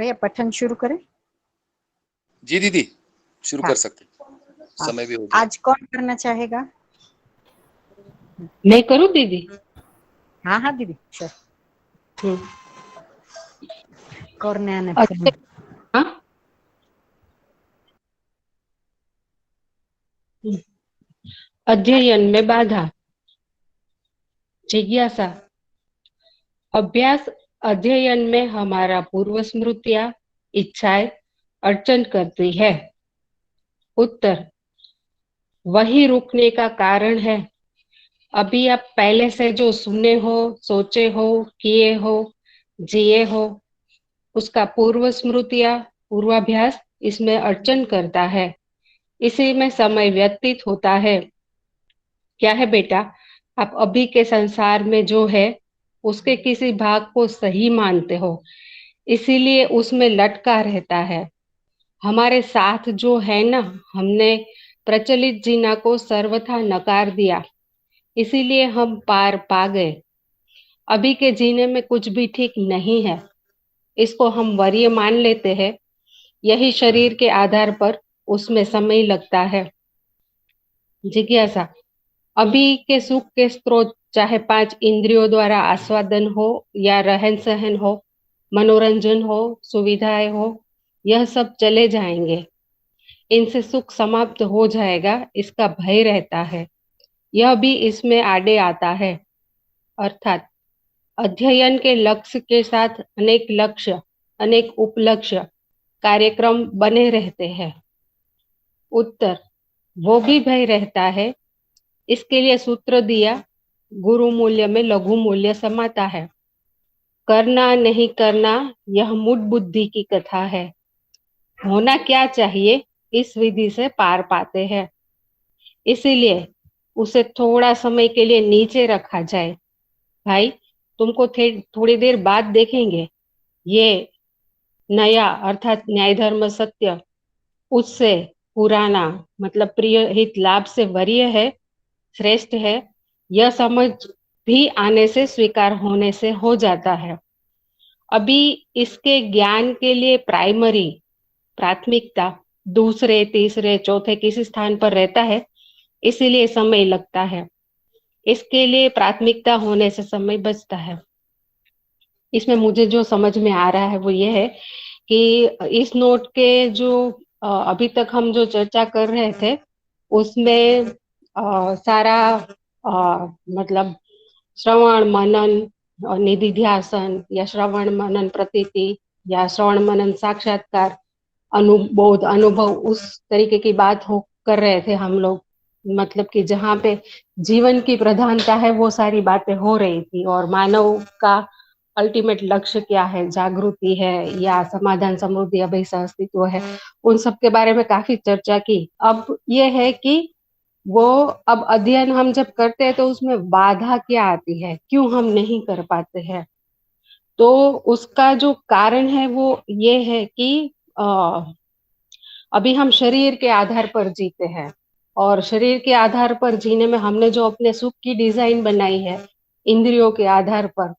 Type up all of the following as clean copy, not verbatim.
भैया पठन शुरू करें? जी दीदी, शुरू हाँ, कर सकते, हाँ। समय भी हो गया। आज कौन करना चाहेगा? मैं करूं दीदी? हाँ हाँ दीदी, श्योर। करने अच्छा, हाँ। अध्ययन में बाधा। जिज्ञासा। अभ्यास अध्ययन में हमारा पूर्व स्मृतियां, इच्छाएं अड़चन करती है। उत्तर, वही रुकने का कारण है। अभी आप पहले से जो सुने हो, सोचे हो, किए हो, जिए हो, उसका पूर्व स्मृतियां, पूर्वाभ्यास इसमें अड़चन करता है। इसी में समय व्यतीत होता है। क्या है बेटा, आप अभी के संसार में जो है उसके किसी भाग को सही मानते हो, इसीलिए उसमें लटका रहता है। हमारे साथ जो है ना, हमने प्रचलित जीना को सर्वथा नकार दिया, इसीलिए हम पार पा गए। अभी के जीने में कुछ भी ठीक नहीं है, इसको हम वरीय मान लेते हैं। यही शरीर के आधार पर उसमें समय लगता है। जिज्ञासा। अभी के सुख के स्रोत, चाहे 5 इंद्रियों द्वारा आस्वादन हो या रहन सहन हो, मनोरंजन हो, सुविधाएं हो, यह सब चले जाएंगे। इनसे सुख समाप्त हो जाएगा, इसका भय रहता है। यह भी इसमें आड़े आता है। अर्थात अध्ययन के लक्ष्य के साथ अनेक लक्ष्य, अनेक उपलक्ष्य, कार्यक्रम बने रहते हैं। उत्तर, वो भी भय रहता है। इसके लिए सूत्र दिया, गुरु मूल्य में लघु मूल्य समाता है। करना नहीं करना, यह मूढ़ बुद्धि की कथा है। होना क्या चाहिए, इस विधि से पार पाते हैं। इसीलिए उसे थोड़ा समय के लिए नीचे रखा जाए। भाई, तुमको थोड़ी देर बाद देखेंगे। ये नया अर्थात न्याय धर्म सत्य उससे पुराना मतलब प्रिय हित लाभ से वरीय है, श्रेष्ठ है। यह समझ भी आने से, स्वीकार होने से हो जाता है। अभी इसके ज्ञान के लिए प्राथमिकता दूसरे, तीसरे, चौथे किसी स्थान पर रहता है, इसीलिए समय लगता है। इसके लिए प्राथमिकता होने से समय बचता है। इसमें मुझे जो समझ में आ रहा है वो ये है कि इस नोट के जो अभी तक हम जो चर्चा कर रहे थे उसमें सारा मतलब श्रवण मनन और निधिध्यासन या श्रवण मनन प्रतीति या श्रवण मनन साक्षात्कार अनुबोध अनुभव, उस तरीके की बात हो कर रहे थे हम लोग। मतलब कि जहाँ पे जीवन की प्रधानता है वो सारी बातें हो रही थी, और मानव का अल्टीमेट लक्ष्य क्या है, जागृति है या समाधान, समृद्धि, अभय, सहअस्तित्व है, उन सब के बारे में काफी चर्चा की। अब ये है कि वो अब अध्ययन हम जब करते हैं तो उसमें बाधा क्या आती है, क्यों हम नहीं कर पाते हैं। तो उसका जो कारण है वो ये है कि अभी हम शरीर के आधार पर जीते हैं, और शरीर के आधार पर जीने में हमने जो अपने सुख की डिजाइन बनाई है इंद्रियों के आधार पर,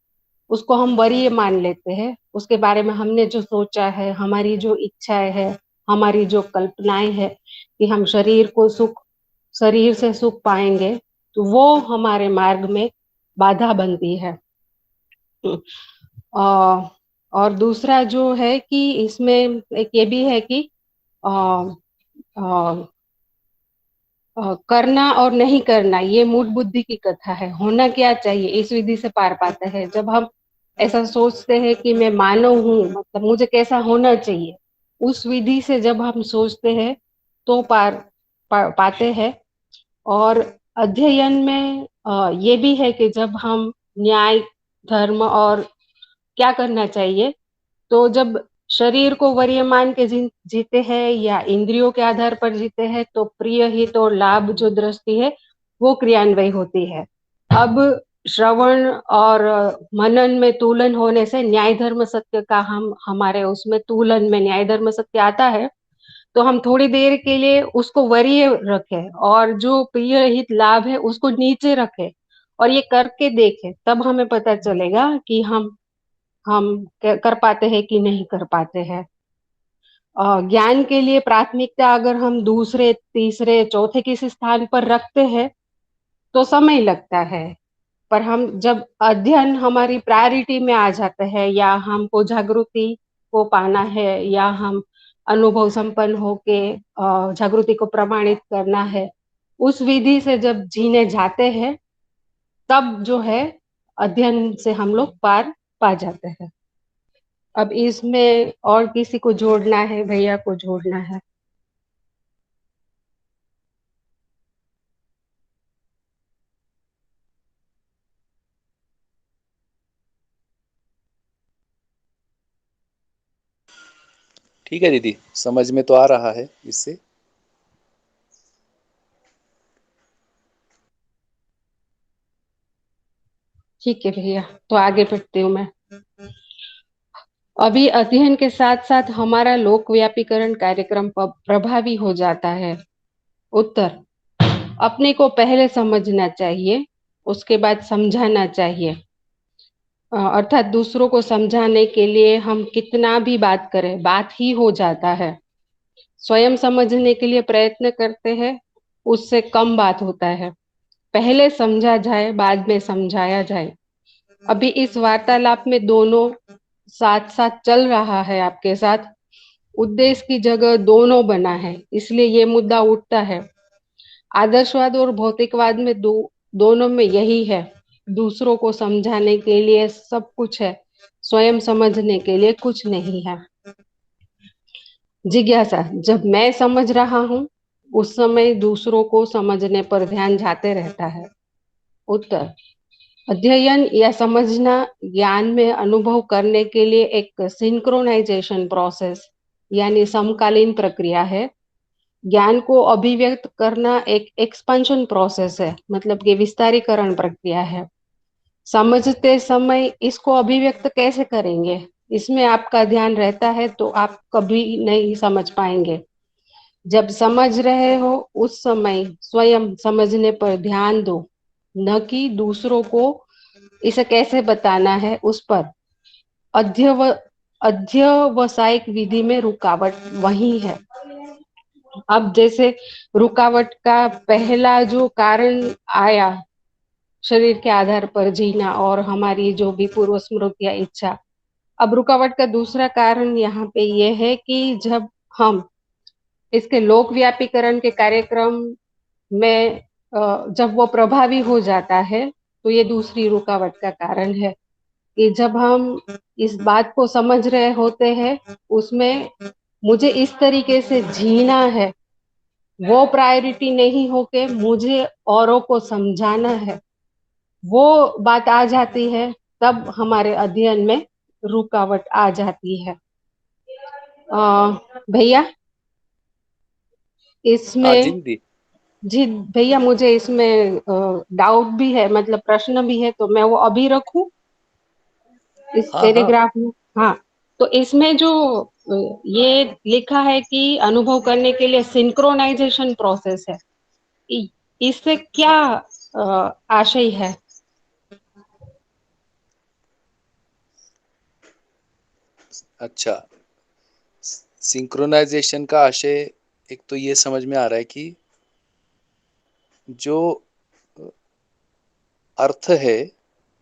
उसको हम वरीय मान लेते हैं। उसके बारे में हमने जो सोचा है, हमारी जो इच्छाएं है, हमारी जो कल्पनाएं है कि हम शरीर से सुख पाएंगे, तो वो हमारे मार्ग में बाधा बनती है। और दूसरा जो है कि इसमें एक ये भी है कि आ, करना और नहीं करना ये मूढ़ बुद्धि की कथा है। होना क्या चाहिए, इस विधि से पार पाते हैं। जब हम ऐसा सोचते हैं कि मैं मानव हूँ, मतलब मुझे कैसा होना चाहिए, उस विधि से जब हम सोचते हैं तो पाते हैं। और अध्ययन में ये भी है कि जब हम न्याय धर्म और क्या करना चाहिए, तो जब शरीर को वरीय मान के जीते हैं या इंद्रियों के आधार पर जीते हैं, तो प्रिय हित और लाभ जो दृष्टि है वो क्रियान्वय होती है। अब श्रवण और मनन में तुलन होने से न्याय धर्म सत्य का हमारे उसमें तुलन में न्याय धर्म सत्य आता है, तो हम थोड़ी देर के लिए उसको वरीय रखें और जो प्रिय हित लाभ है उसको नीचे रखें, और ये करके देखें, तब हमें पता चलेगा कि हम हम कर पाते हैं कि नहीं कर पाते हैं। ज्ञान के लिए प्राथमिकता अगर हम दूसरे, तीसरे, चौथे किसी स्थान पर रखते हैं तो समय लगता है। पर हम जब अध्ययन हमारी प्रायोरिटी में आ जाते हैं, या हमको जागृति को पाना है, या हम अनुभव संपन्न होके जागृति को प्रमाणित करना है, उस विधि से जब जीने जाते हैं, तब जो है अध्ययन से हम लोग पार पा जाते हैं। अब इसमें और किसी को जोड़ना है, भैया को जोड़ना है? ठीक है दीदी, समझ में तो आ रहा है इससे। ठीक है भैया, तो आगे बढ़ती हूँ मैं। अभी अध्ययन के साथ साथ हमारा लोक व्यापीकरण कार्यक्रम प्रभावी हो जाता है। उत्तर: अपने को पहले समझना चाहिए, उसके बाद समझाना चाहिए। अर्थात दूसरों को समझाने के लिए हम कितना भी बात करें, बात ही हो जाता है। स्वयं समझने के लिए प्रयत्न करते हैं, उससे कम बात होता है। पहले समझा जाए, बाद में समझाया जाए। अभी इस वार्तालाप में दोनों साथ साथ चल रहा है आपके साथ। उद्देश्य की जगह दोनों बना है, इसलिए ये मुद्दा उठता है। आदर्शवाद और भौतिकवाद में दोनों में यही है। दूसरों को समझाने के लिए सब कुछ है, स्वयं समझने के लिए कुछ नहीं है। जिज्ञासा: जब मैं समझ रहा हूं, उस समय दूसरों को समझने पर ध्यान जाते रहता है। उत्तर: अध्ययन या समझना ज्ञान में अनुभव करने के लिए एक सिंक्रोनाइजेशन प्रोसेस यानी समकालीन प्रक्रिया है। ज्ञान को अभिव्यक्त करना एक एक्सपेंशन प्रोसेस है, मतलब कि विस्तारीकरण प्रक्रिया है। समझते समय इसको अभिव्यक्त कैसे करेंगे, इसमें आपका ध्यान रहता है तो आप कभी नहीं समझ पाएंगे। जब समझ रहे हो उस समय स्वयं समझने पर ध्यान दो, न कि दूसरों को इसे कैसे बताना है उस पर। अध्यव अध्यवसायिक विधि में रुकावट वही है। अब जैसे रुकावट का पहला जो कारण आया, शरीर के आधार पर जीना और हमारी जो भी पूर्व स्मृति या इच्छा। अब रुकावट का दूसरा कारण यहाँ पे ये है कि जब हम इसके लोक व्यापीकरण के कार्यक्रम में जब वो प्रभावी हो जाता है, तो ये दूसरी रुकावट का कारण है कि जब हम इस बात को समझ रहे होते हैं, उसमें मुझे इस तरीके से जीना है, वो प्रायोरिटी नहीं होके मुझे औरों को समझाना है, वो बात आ जाती है, तब हमारे अध्ययन में रुकावट आ जाती है। भैया हाँ जी इसमें, दीदी। जी भैया, मुझे इसमें डाउट भी है, मतलब प्रश्न भी है, तो मैं वो अभी रखूं इस हाँ हाँ। पैराग्राफ में? हाँ, तो इसमें जो ये लिखा है कि अनुभव करने के लिए सिंक्रोनाइजेशन प्रोसेस है, इ- इससे क्या आशय है? अच्छा, सिंक्रोनाइजेशन का आशय एक तो ये समझ में आ रहा है कि जो अर्थ है,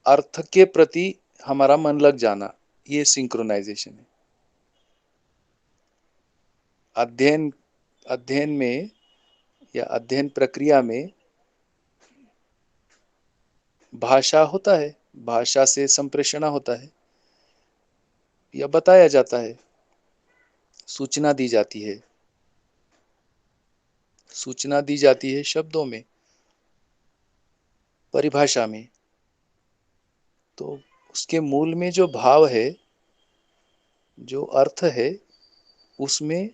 अर्थ के प्रति हमारा मन लग जाना, ये सिंक्रोनाइजेशन है। अध्ययन अध्ययन में या अध्ययन प्रक्रिया में भाषा होता है, भाषा से संप्रेषण होता है या बताया जाता है, सूचना दी जाती है, सूचना दी जाती है शब्दों में, परिभाषा में। तो उसके मूल में जो भाव है, जो अर्थ है, उसमें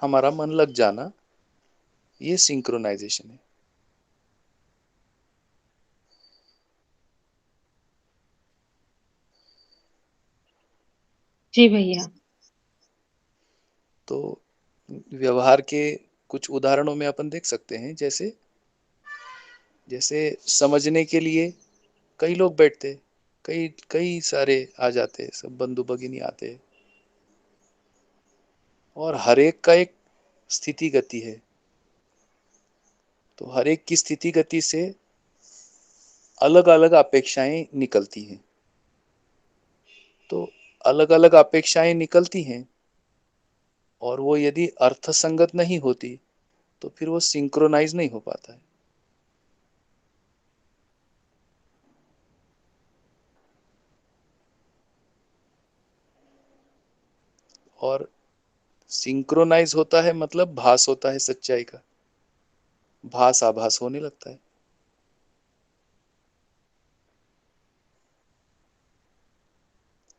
हमारा मन लग जाना, ये सिंक्रोनाइजेशन है। जी भैया। तो व्यवहार के कुछ उदाहरणों में अपन देख सकते हैं, जैसे जैसे समझने के लिए कई लोग बैठते, कई कई सारे आ जाते हैं, सब बंधु भगिनी आते हैं, और हर एक का एक स्थिति गति है। तो हर एक की स्थिति गति से अलग अलग अपेक्षाएं निकलती हैं। तो अलग अलग अपेक्षाएं निकलती हैं, और वो यदि अर्थ संगत नहीं होती तो फिर वो सिंक्रोनाइज नहीं हो पाता है। और सिंक्रोनाइज होता है मतलब भास होता है सच्चाई का, भास आभास होने लगता है।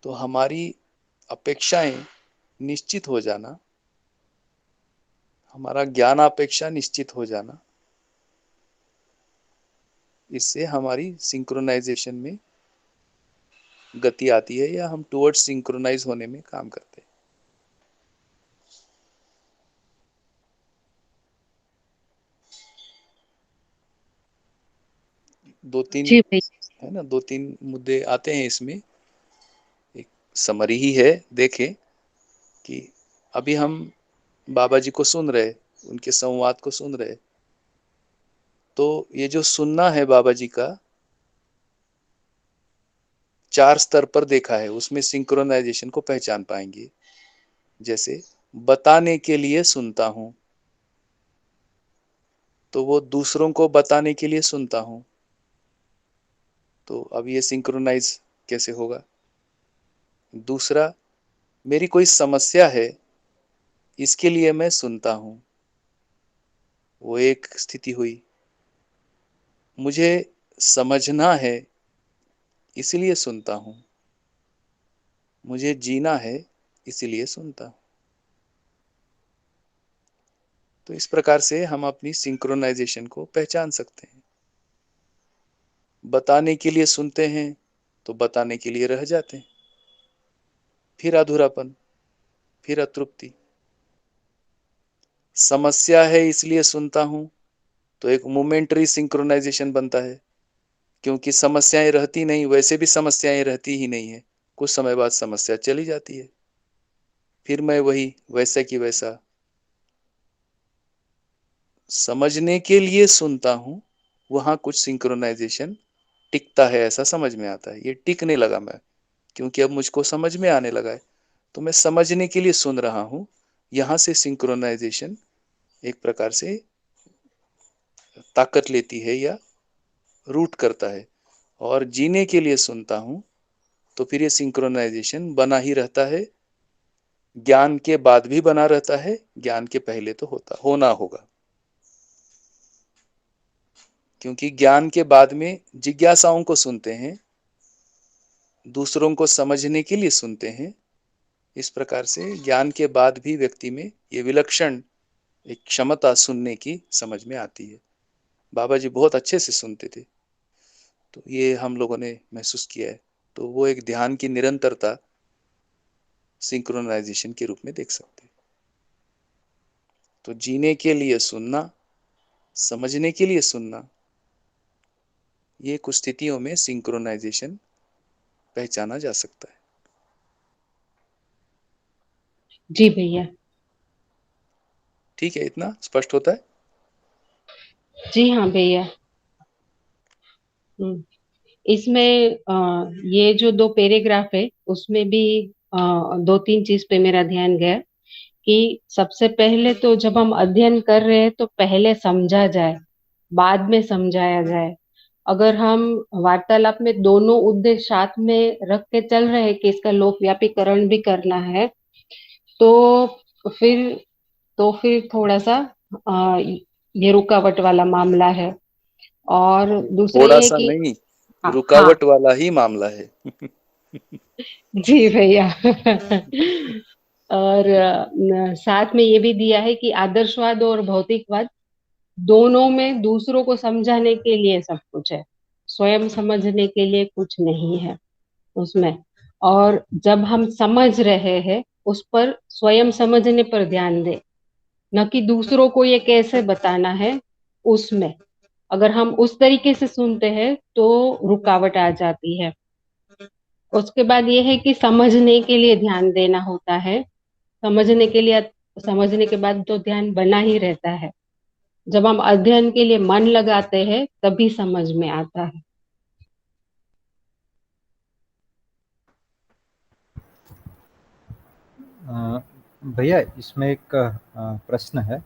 तो हमारी अपेक्षाएं निश्चित हो जाना, हमारा ज्ञान अपेक्षा निश्चित हो जाना, इससे हमारी सिंक्रोनाइजेशन में गति आती है, या हम टुवर्ड्स सिंक्रोनाइज होने में काम करते हैं। दो तीन जी भैया। है ना, 2-3 मुद्दे आते हैं इसमें। एक समरी ही है, देखें कि अभी हम बाबा जी को सुन रहे, उनके संवाद को सुन रहे, तो ये जो सुनना है बाबा जी का 4 स्तर पर देखा है, उसमें सिंक्रोनाइजेशन को पहचान पाएंगे। जैसे बताने के लिए सुनता हूं, तो वो दूसरों को बताने के लिए सुनता हूं, तो अब ये सिंक्रोनाइज कैसे होगा। दूसरा, मेरी कोई समस्या है, इसके लिए मैं सुनता हूं, वो एक स्थिति हुई। मुझे समझना है, इसलिए सुनता हूं, मुझे जीना है, इसीलिए सुनता हूं। तो इस प्रकार से हम अपनी सिंक्रोनाइजेशन को पहचान सकते हैं। बताने के लिए सुनते हैं तो बताने के लिए रह जाते हैं, फिर अधूरापन, फिर अतृप्ति। समस्या है इसलिए सुनता हूं, तो एक मोमेंटरी सिंक्रोनाइजेशन बनता है, क्योंकि समस्याएं रहती नहीं, वैसे भी समस्याएं रहती ही नहीं है, कुछ समय बाद समस्या चली जाती है, फिर मैं वही वैसा की वैसा। समझने के लिए सुनता हूं, वहां कुछ सिंक्रोनाइजेशन टिकता है, ऐसा समझ में आता है। ये टिकने लगा मैं, क्योंकि अब मुझको समझ में आने लगा है, तो मैं समझने के लिए सुन रहा हूं। यहां से सिंक्रोनाइजेशन एक प्रकार से ताकत लेती है या रूट करता है। और जीने के लिए सुनता हूं, तो फिर ये सिंक्रोनाइजेशन बना ही रहता है, ज्ञान के बाद भी बना रहता है, ज्ञान के पहले तो होना होगा, क्योंकि ज्ञान के बाद में जिज्ञासाओं को सुनते हैं, दूसरों को समझने के लिए सुनते हैं। इस प्रकार से ज्ञान के बाद भी व्यक्ति में ये विलक्षण एक क्षमता सुनने की समझ में आती है। बाबा जी बहुत अच्छे से सुनते थे, तो ये हम लोगों ने महसूस किया है। तो वो एक ध्यान की निरंतरता सिंक्रोनाइजेशन के रूप में देख सकते हैं। तो जीने के लिए सुनना, समझने के लिए सुनना, ये कुछ स्थितियों में सिंक्रोनाइजेशन पहचाना जा सकता है। जी भैया। ठीक है, इतना स्पष्ट होता है। जी हाँ भैया। हम्म, इसमें ये जो दो पैराग्राफ है उसमें भी दो तीन चीज पे मेरा ध्यान गया कि सबसे पहले तो जब हम अध्ययन कर रहे हैं तो पहले समझा जाए, बाद में समझाया जाए। अगर हम वार्तालाप में दोनों उद्देश्य साथ में रख के चल रहे हैं कि इसका लोक व्यापीकरण भी करना है, तो फिर फिर थोड़ा सा अ, ये रुकावट वाला मामला है। और दूसरा थोड़ा ये है सा कि नहीं, हाँ। रुकावट वाला ही मामला है। जी भैया। और साथ में ये भी दिया है कि आदर्शवाद और भौतिकवाद दोनों में दूसरों को समझाने के लिए सब कुछ है, स्वयं समझने के लिए कुछ नहीं है उसमें। और जब हम समझ रहे हैं उस पर स्वयं समझने पर ध्यान दें, न कि दूसरों को ये कैसे बताना है उसमें। अगर हम उस तरीके से सुनते हैं तो रुकावट आ जाती है। उसके बाद ये है कि समझने के लिए ध्यान देना होता है। समझने के बाद तो ध्यान बना ही रहता है। जब हम अध्ययन के लिए मन लगाते हैं तभी समझ में आता है। अ, भैया इसमें एक प्रश्न है।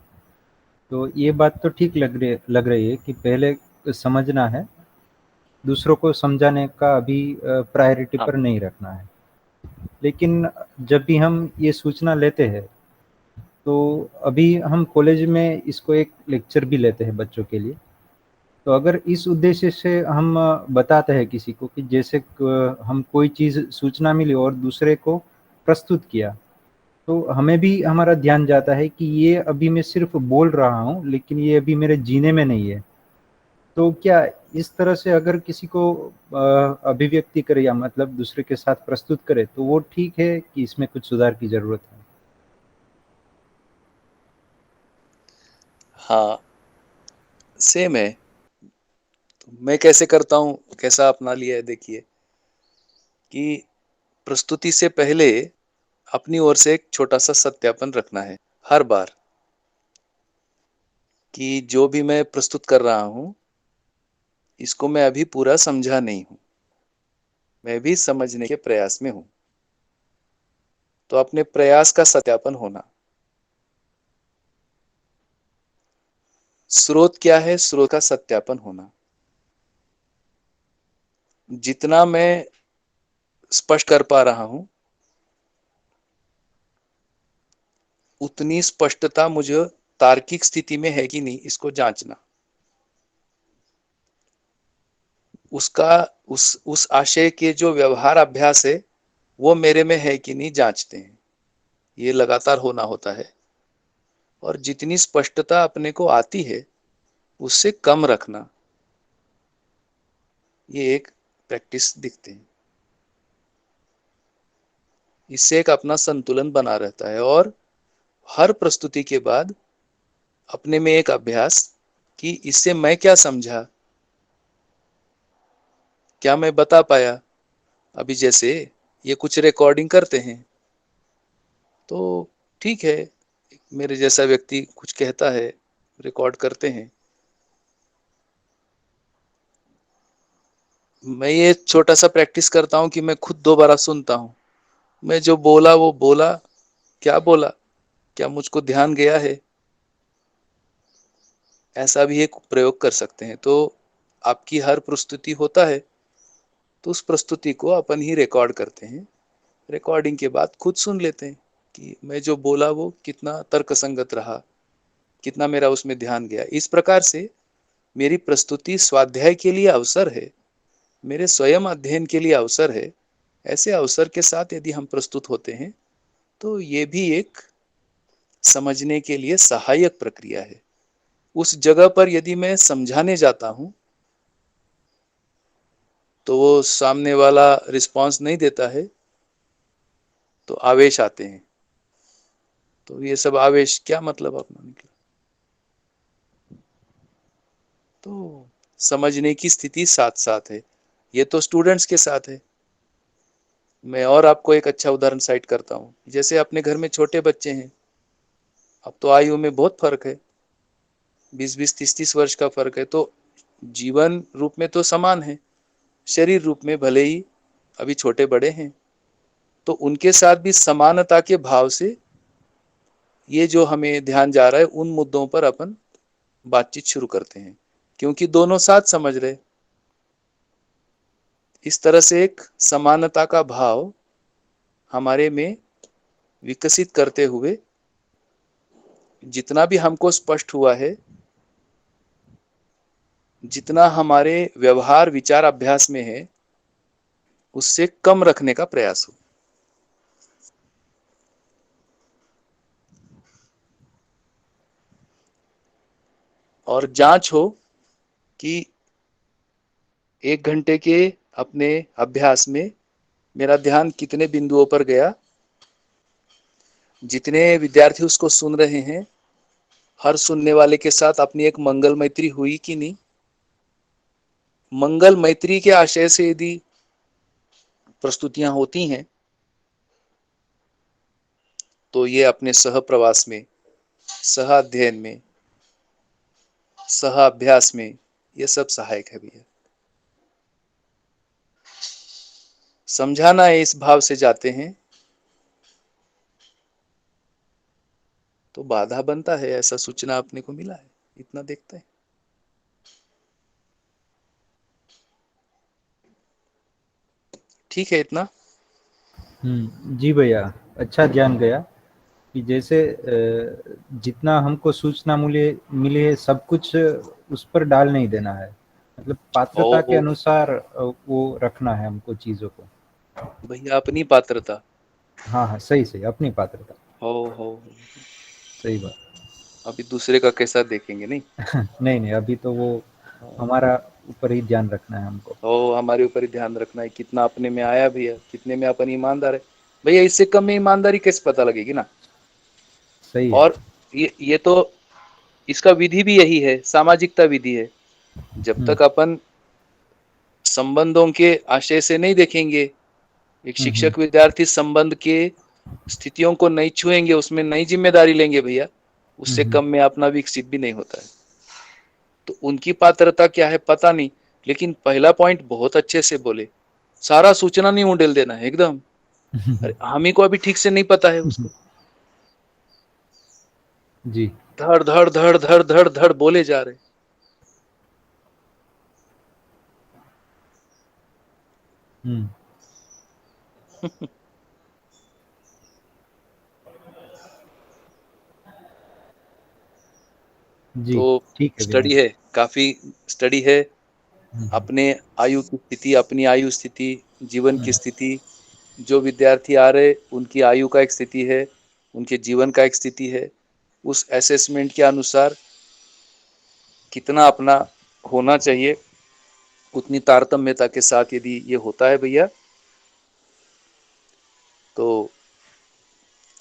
तो ये बात तो ठीक लग रही है कि पहले समझना है, दूसरों को समझाने का अभी प्रायोरिटी हाँ पर नहीं रखना है। लेकिन जब भी हम ये सूचना लेते हैं, तो अभी हम कॉलेज में इसको एक लेक्चर भी लेते हैं बच्चों के लिए। तो अगर इस उद्देश्य से हम बताते हैं किसी को कि जैसे हम कोई चीज़ सूचना मिली और दूसरे को प्रस्तुत किया, तो हमें भी हमारा ध्यान जाता है कि ये अभी मैं सिर्फ बोल रहा हूँ, लेकिन ये अभी मेरे जीने में नहीं है। तो क्या इस तरह से अगर किसी को अभिव्यक्ति करे या मतलब दूसरे के साथ प्रस्तुत करे, तो वो ठीक है कि इसमें कुछ सुधार की जरूरत है? हाँ, सेम है। तो मैं कैसे करता हूँ, कैसा अपना लिया है, देखिए कि प्रस्तुति से पहले अपनी ओर से एक छोटा सा सत्यापन रखना है हर बार, कि जो भी मैं प्रस्तुत कर रहा हूँ इसको मैं अभी पूरा समझा नहीं हूँ, मैं भी समझने के प्रयास में हूँ। तो अपने प्रयास का सत्यापन होना। स्रोत क्या है, स्रोत का सत्यापन होना। जितना मैं स्पष्ट कर पा रहा हूं उतनी स्पष्टता मुझे तार्किक स्थिति में है कि नहीं, इसको जांचना। उसका उस आशय के जो व्यवहार अभ्यास है वो मेरे में है कि नहीं, जांचते हैं। ये लगातार होना होता है। और जितनी स्पष्टता अपने को आती है उससे कम रखना, ये एक प्रैक्टिस दिखते हैं। इससे एक अपना संतुलन बना रहता है। और हर प्रस्तुति के बाद अपने में एक अभ्यास कि इससे मैं क्या समझा, क्या मैं बता पाया। अभी जैसे ये कुछ रिकॉर्डिंग करते हैं तो ठीक है, मेरे जैसा व्यक्ति कुछ कहता है, रिकॉर्ड करते हैं, मैं ये छोटा सा प्रैक्टिस करता हूं कि मैं खुद दोबारा सुनता हूं। मैं जो बोला वो बोला, क्या बोला, क्या मुझको ध्यान गया है, ऐसा भी एक प्रयोग कर सकते हैं। तो आपकी हर प्रस्तुति होता है तो उस प्रस्तुति को अपन ही रिकॉर्ड करते हैं। रिकॉर्डिंग के बाद खुद सुन लेते हैं कि मैं जो बोला वो कितना तर्कसंगत रहा, कितना मेरा उसमें ध्यान गया। इस प्रकार से मेरी प्रस्तुति स्वाध्याय के लिए अवसर है, मेरे स्वयं अध्ययन के लिए अवसर है। ऐसे अवसर के साथ यदि हम प्रस्तुत होते हैं तो ये भी एक समझने के लिए सहायक प्रक्रिया है। उस जगह पर यदि मैं समझाने जाता हूं तो वो सामने वाला रिस्पांस नहीं देता है तो आवेश आते हैं। तो ये सब आवेश क्या मतलब अपना निकला। तो समझने की स्थिति साथ साथ है। ये तो स्टूडेंट्स के साथ है। मैं और आपको एक अच्छा उदाहरण साइट करता हूँ। जैसे अपने घर में छोटे बच्चे हैं, अब तो आयु में बहुत फर्क है, 20-20 30-30 वर्ष का फर्क है। तो जीवन रूप में तो समान है, शरीर रूप में भले ही अभी छोटे बड़े हैं। तो उनके साथ भी समानता के भाव से ये जो हमें ध्यान जा रहा है उन मुद्दों पर अपन बातचीत शुरू करते हैं, क्योंकि दोनों साथ समझ रहे। इस तरह से एक समानता का भाव हमारे में विकसित करते हुए जितना भी हमको स्पष्ट हुआ है, जितना हमारे व्यवहार विचार अभ्यास में है, उससे कम रखने का प्रयास हो। और जांच हो कि 1 घंटे के अपने अभ्यास में मेरा ध्यान कितने बिंदुओं पर गया, जितने विद्यार्थी उसको सुन रहे हैं, हर सुनने वाले के साथ अपनी एक मंगल मैत्री हुई कि नहीं। मंगल मैत्री के आशय से यदि प्रस्तुतियां होती हैं तो ये अपने सह प्रवास में, सह अध्ययन में, सह अभ्यास में ये सब सहायक है भैया। समझाना है इस भाव से जाते हैं तो बाधा बनता है, ऐसा सूचना अपने को मिला है, इतना देखते हैं। ठीक है इतना। जी भैया, अच्छा ज्ञान गया कि जैसे जितना हमको सूचना मिले मिले है सब कुछ उस पर डाल नहीं देना है, मतलब पात्रता के ओ अनुसार वो रखना है हमको चीजों को। भैया अपनी पात्रता। हाँ हाँ, सही सही, अपनी पात्रता, हो सही बात। अभी दूसरे का कैसा देखेंगे नहीं। नहीं नहीं, अभी तो वो हमारा ऊपर ही ध्यान रखना है हमको। हमारे ऊपर ही ध्यान रखना है कितना अपने में आया भैया, कितने में अपन ईमानदार है भैया। इससे कम में ईमानदारी कैसे पता लगेगी ना। सही है। और ये तो इसका विधि भी यही है, सामाजिकता विधि है। जब तक अपन संबंधों के आशय से नहीं देखेंगे, एक शिक्षक विद्यार्थी संबंध के स्थितियों को नहीं छुएंगे, उसमें नई जिम्मेदारी लेंगे भैया, उससे कम में अपना विकसित भी नहीं होता है। तो उनकी पात्रता क्या है पता नहीं, लेकिन पहला पॉइंट बहुत अच्छे से बोले, सारा सूचना नहीं उंडेल देना है एकदम। अरे हम ही को अभी ठीक से नहीं पता है उसको, जी। धड़ धड़ धड़ धड़ धड़ धड़ बोले जा रहे। जी, तो ठीक है भैया। स्टडी है, काफी स्टडी है। अपने आयु की स्थिति, अपनी आयु स्थिति, जीवन की स्थिति, जो विद्यार्थी आ रहे उनकी आयु का एक स्थिति है, उनके जीवन का एक स्थिति है। उस असेसमेंट के अनुसार कितना अपना होना चाहिए, उतनी तारतम्यता के साथ यदि ये होता है भैया, तो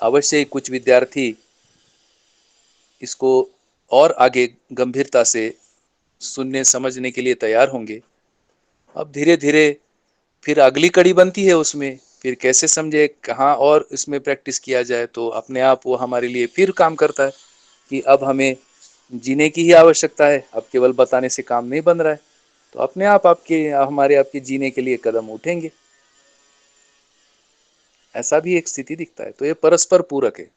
अवश्य ही कुछ विद्यार्थी इसको और आगे गंभीरता से सुनने समझने के लिए तैयार होंगे। अब धीरे धीरे फिर अगली कड़ी बनती है उसमें, फिर कैसे समझे, कहाँ और इसमें प्रैक्टिस किया जाए, तो अपने आप वो हमारे लिए फिर काम करता है कि अब हमें जीने की ही आवश्यकता है, अब केवल बताने से काम नहीं बन रहा है, तो अपने आप आपके हमारे आपके जीने के लिए कदम उठेंगे। ऐसा भी एक स्थिति दिखता है, तो ये परस्पर पूरक है।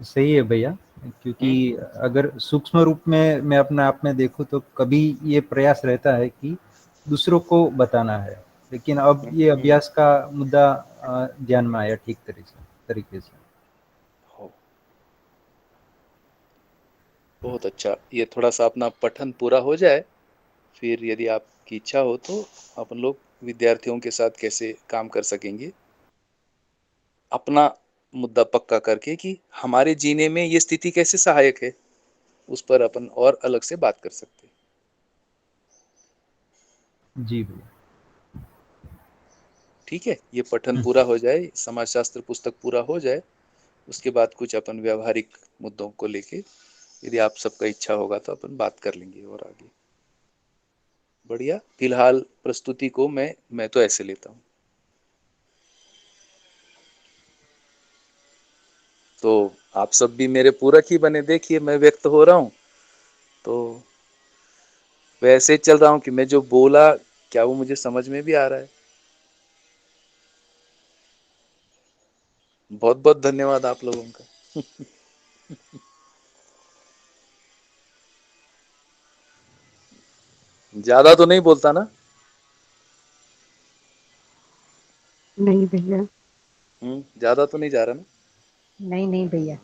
सही है भैया, क्योंकि अगर सूक्ष्म रूप में मैं अपने आप में देखूं तो कभी ये प्रयास रहता है कि दूसरों को बताना है, लेकिन अब ये अभ्यास का मुद्दा ध्यान में आया ठीक तरीके से। हो, बहुत अच्छा। ये थोड़ा सा अपना पठन पूरा हो जाए, फिर यदि आपकी इच्छा हो तो अपन लोग विद्यार्थियों के साथ कैसे काम कर सकेंगे, अपना मुद्दा पक्का करके कि हमारे जीने में ये स्थिति कैसे सहायक है, उस पर अपन और अलग से बात कर सकते हैं। जी भैया। ठीक है, ये पठन पूरा हो जाए, समाजशास्त्र पुस्तक पूरा हो जाए, उसके बाद कुछ अपन व्यवहारिक मुद्दों को लेके यदि आप सबका इच्छा होगा तो अपन बात कर लेंगे और आगे। बढ़िया। फिलहाल प्रस्तुति को मैं तो ऐसे लेता हूँ। तो आप सब भी मेरे पूरक ही बने, देखिए मैं व्यक्त हो रहा हूँ तो वैसे चल रहा हूँ कि मैं जो बोला क्या वो मुझे समझ में भी आ रहा है। बहुत बहुत धन्यवाद आप लोगों का। ज्यादा तो नहीं बोलता ना। नहीं भैया। ज्यादा तो नहीं जा रहा ना। नहीं नहीं भैया।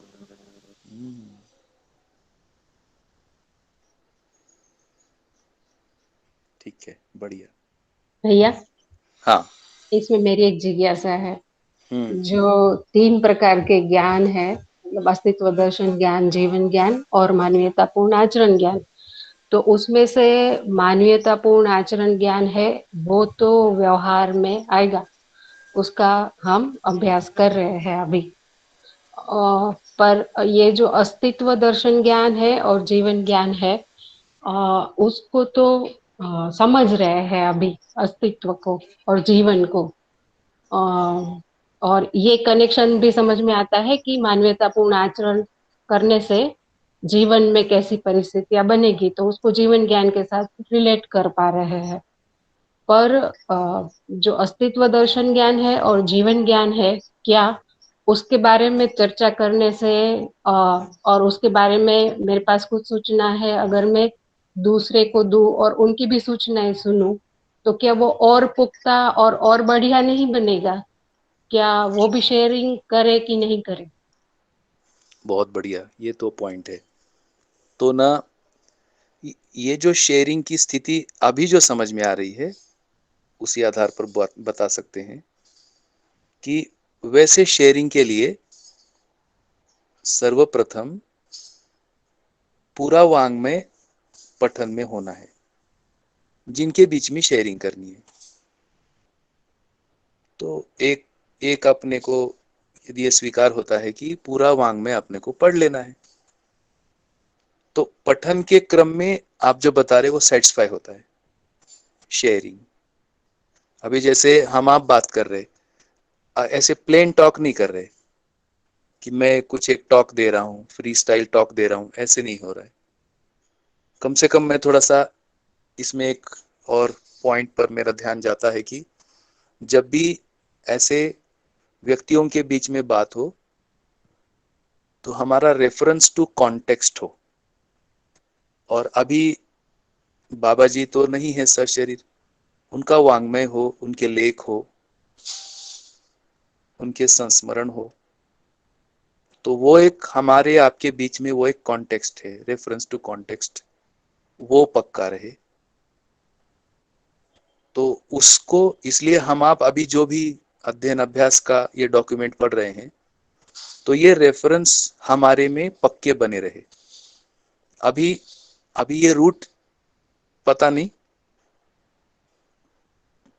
ठीक है, बढ़िया। भैया, हाँ। इसमें मेरी एक जिज्ञासा है। हम्म जो 3 प्रकार के ज्ञान है, मतलब अस्तित्व दर्शन ज्ञान, जीवन ज्ञान और मानवीयतापूर्ण आचरण ज्ञान, तो उसमें से मानवीयतापूर्ण आचरण ज्ञान है वो तो व्यवहार में आएगा, उसका हम अभ्यास कर रहे हैं अभी। पर ये जो अस्तित्व दर्शन ज्ञान है और जीवन ज्ञान है, उसको तो समझ रहे हैं अभी, अस्तित्व को और जीवन को। और ये कनेक्शन भी समझ में आता है कि मानवीयतापूर्ण आचरण करने से जीवन में कैसी परिस्थितियां बनेगी, तो उसको जीवन ज्ञान के साथ रिलेट कर पा रहे हैं। पर जो अस्तित्व दर्शन ज्ञान है और जीवन ज्ञान है क्या, उसके बारे में चर्चा करने से और उसके बारे में मेरे पास कुछ सूचना है, अगर मैं दूसरे को दूं और उनकी भी सूचनाएं सुनूं, तो क्या वो और पुख्ता और बढ़िया नहीं बनेगा? क्या वो भी शेयरिंग करे कि नहीं करे? बहुत बढ़िया, ये तो पॉइंट है। तो ना ये जो शेयरिंग की स्थिति अभी जो समझ में आ रही है, उसी आधार पर बता सकते हैं कि वैसे शेयरिंग के लिए सर्वप्रथम पूरा वाङ्मय पठन में होना है, जिनके बीच में शेयरिंग करनी है। तो एक अपने को यदि ये स्वीकार होता है कि पूरा वाङ्मय अपने को पढ़ लेना है, तो पठन के क्रम में आप जो बता रहे वो सेटिस्फाई होता है शेयरिंग। अभी जैसे हम आप बात कर रहे, ऐसे प्लेन टॉक नहीं कर रहे कि मैं कुछ एक टॉक दे रहा हूँ, फ्री स्टाइल टॉक दे रहा हूँ, ऐसे नहीं हो रहा है। कम से कम मैं थोड़ा सा इसमें एक और पॉइंट पर मेरा ध्यान जाता है कि जब भी ऐसे व्यक्तियों के बीच में बात हो तो हमारा रेफरेंस टू कॉन्टेक्स्ट हो। और अभी बाबा जी तो नहीं है सशरीर, उनका वाङ्मय हो, उनके लेख हो, उनके संस्मरण हो, तो वो एक हमारे आपके बीच में वो एक कॉन्टेक्स्ट है, रेफरेंस टू कॉन्टेक्स्ट, वो पक्का रहे। तो उसको इसलिए हम आप अभी जो भी अध्ययन अभ्यास का ये डॉक्यूमेंट पढ़ रहे हैं, तो ये रेफरेंस हमारे में पक्के बने रहे। अभी ये रूट पता नहीं,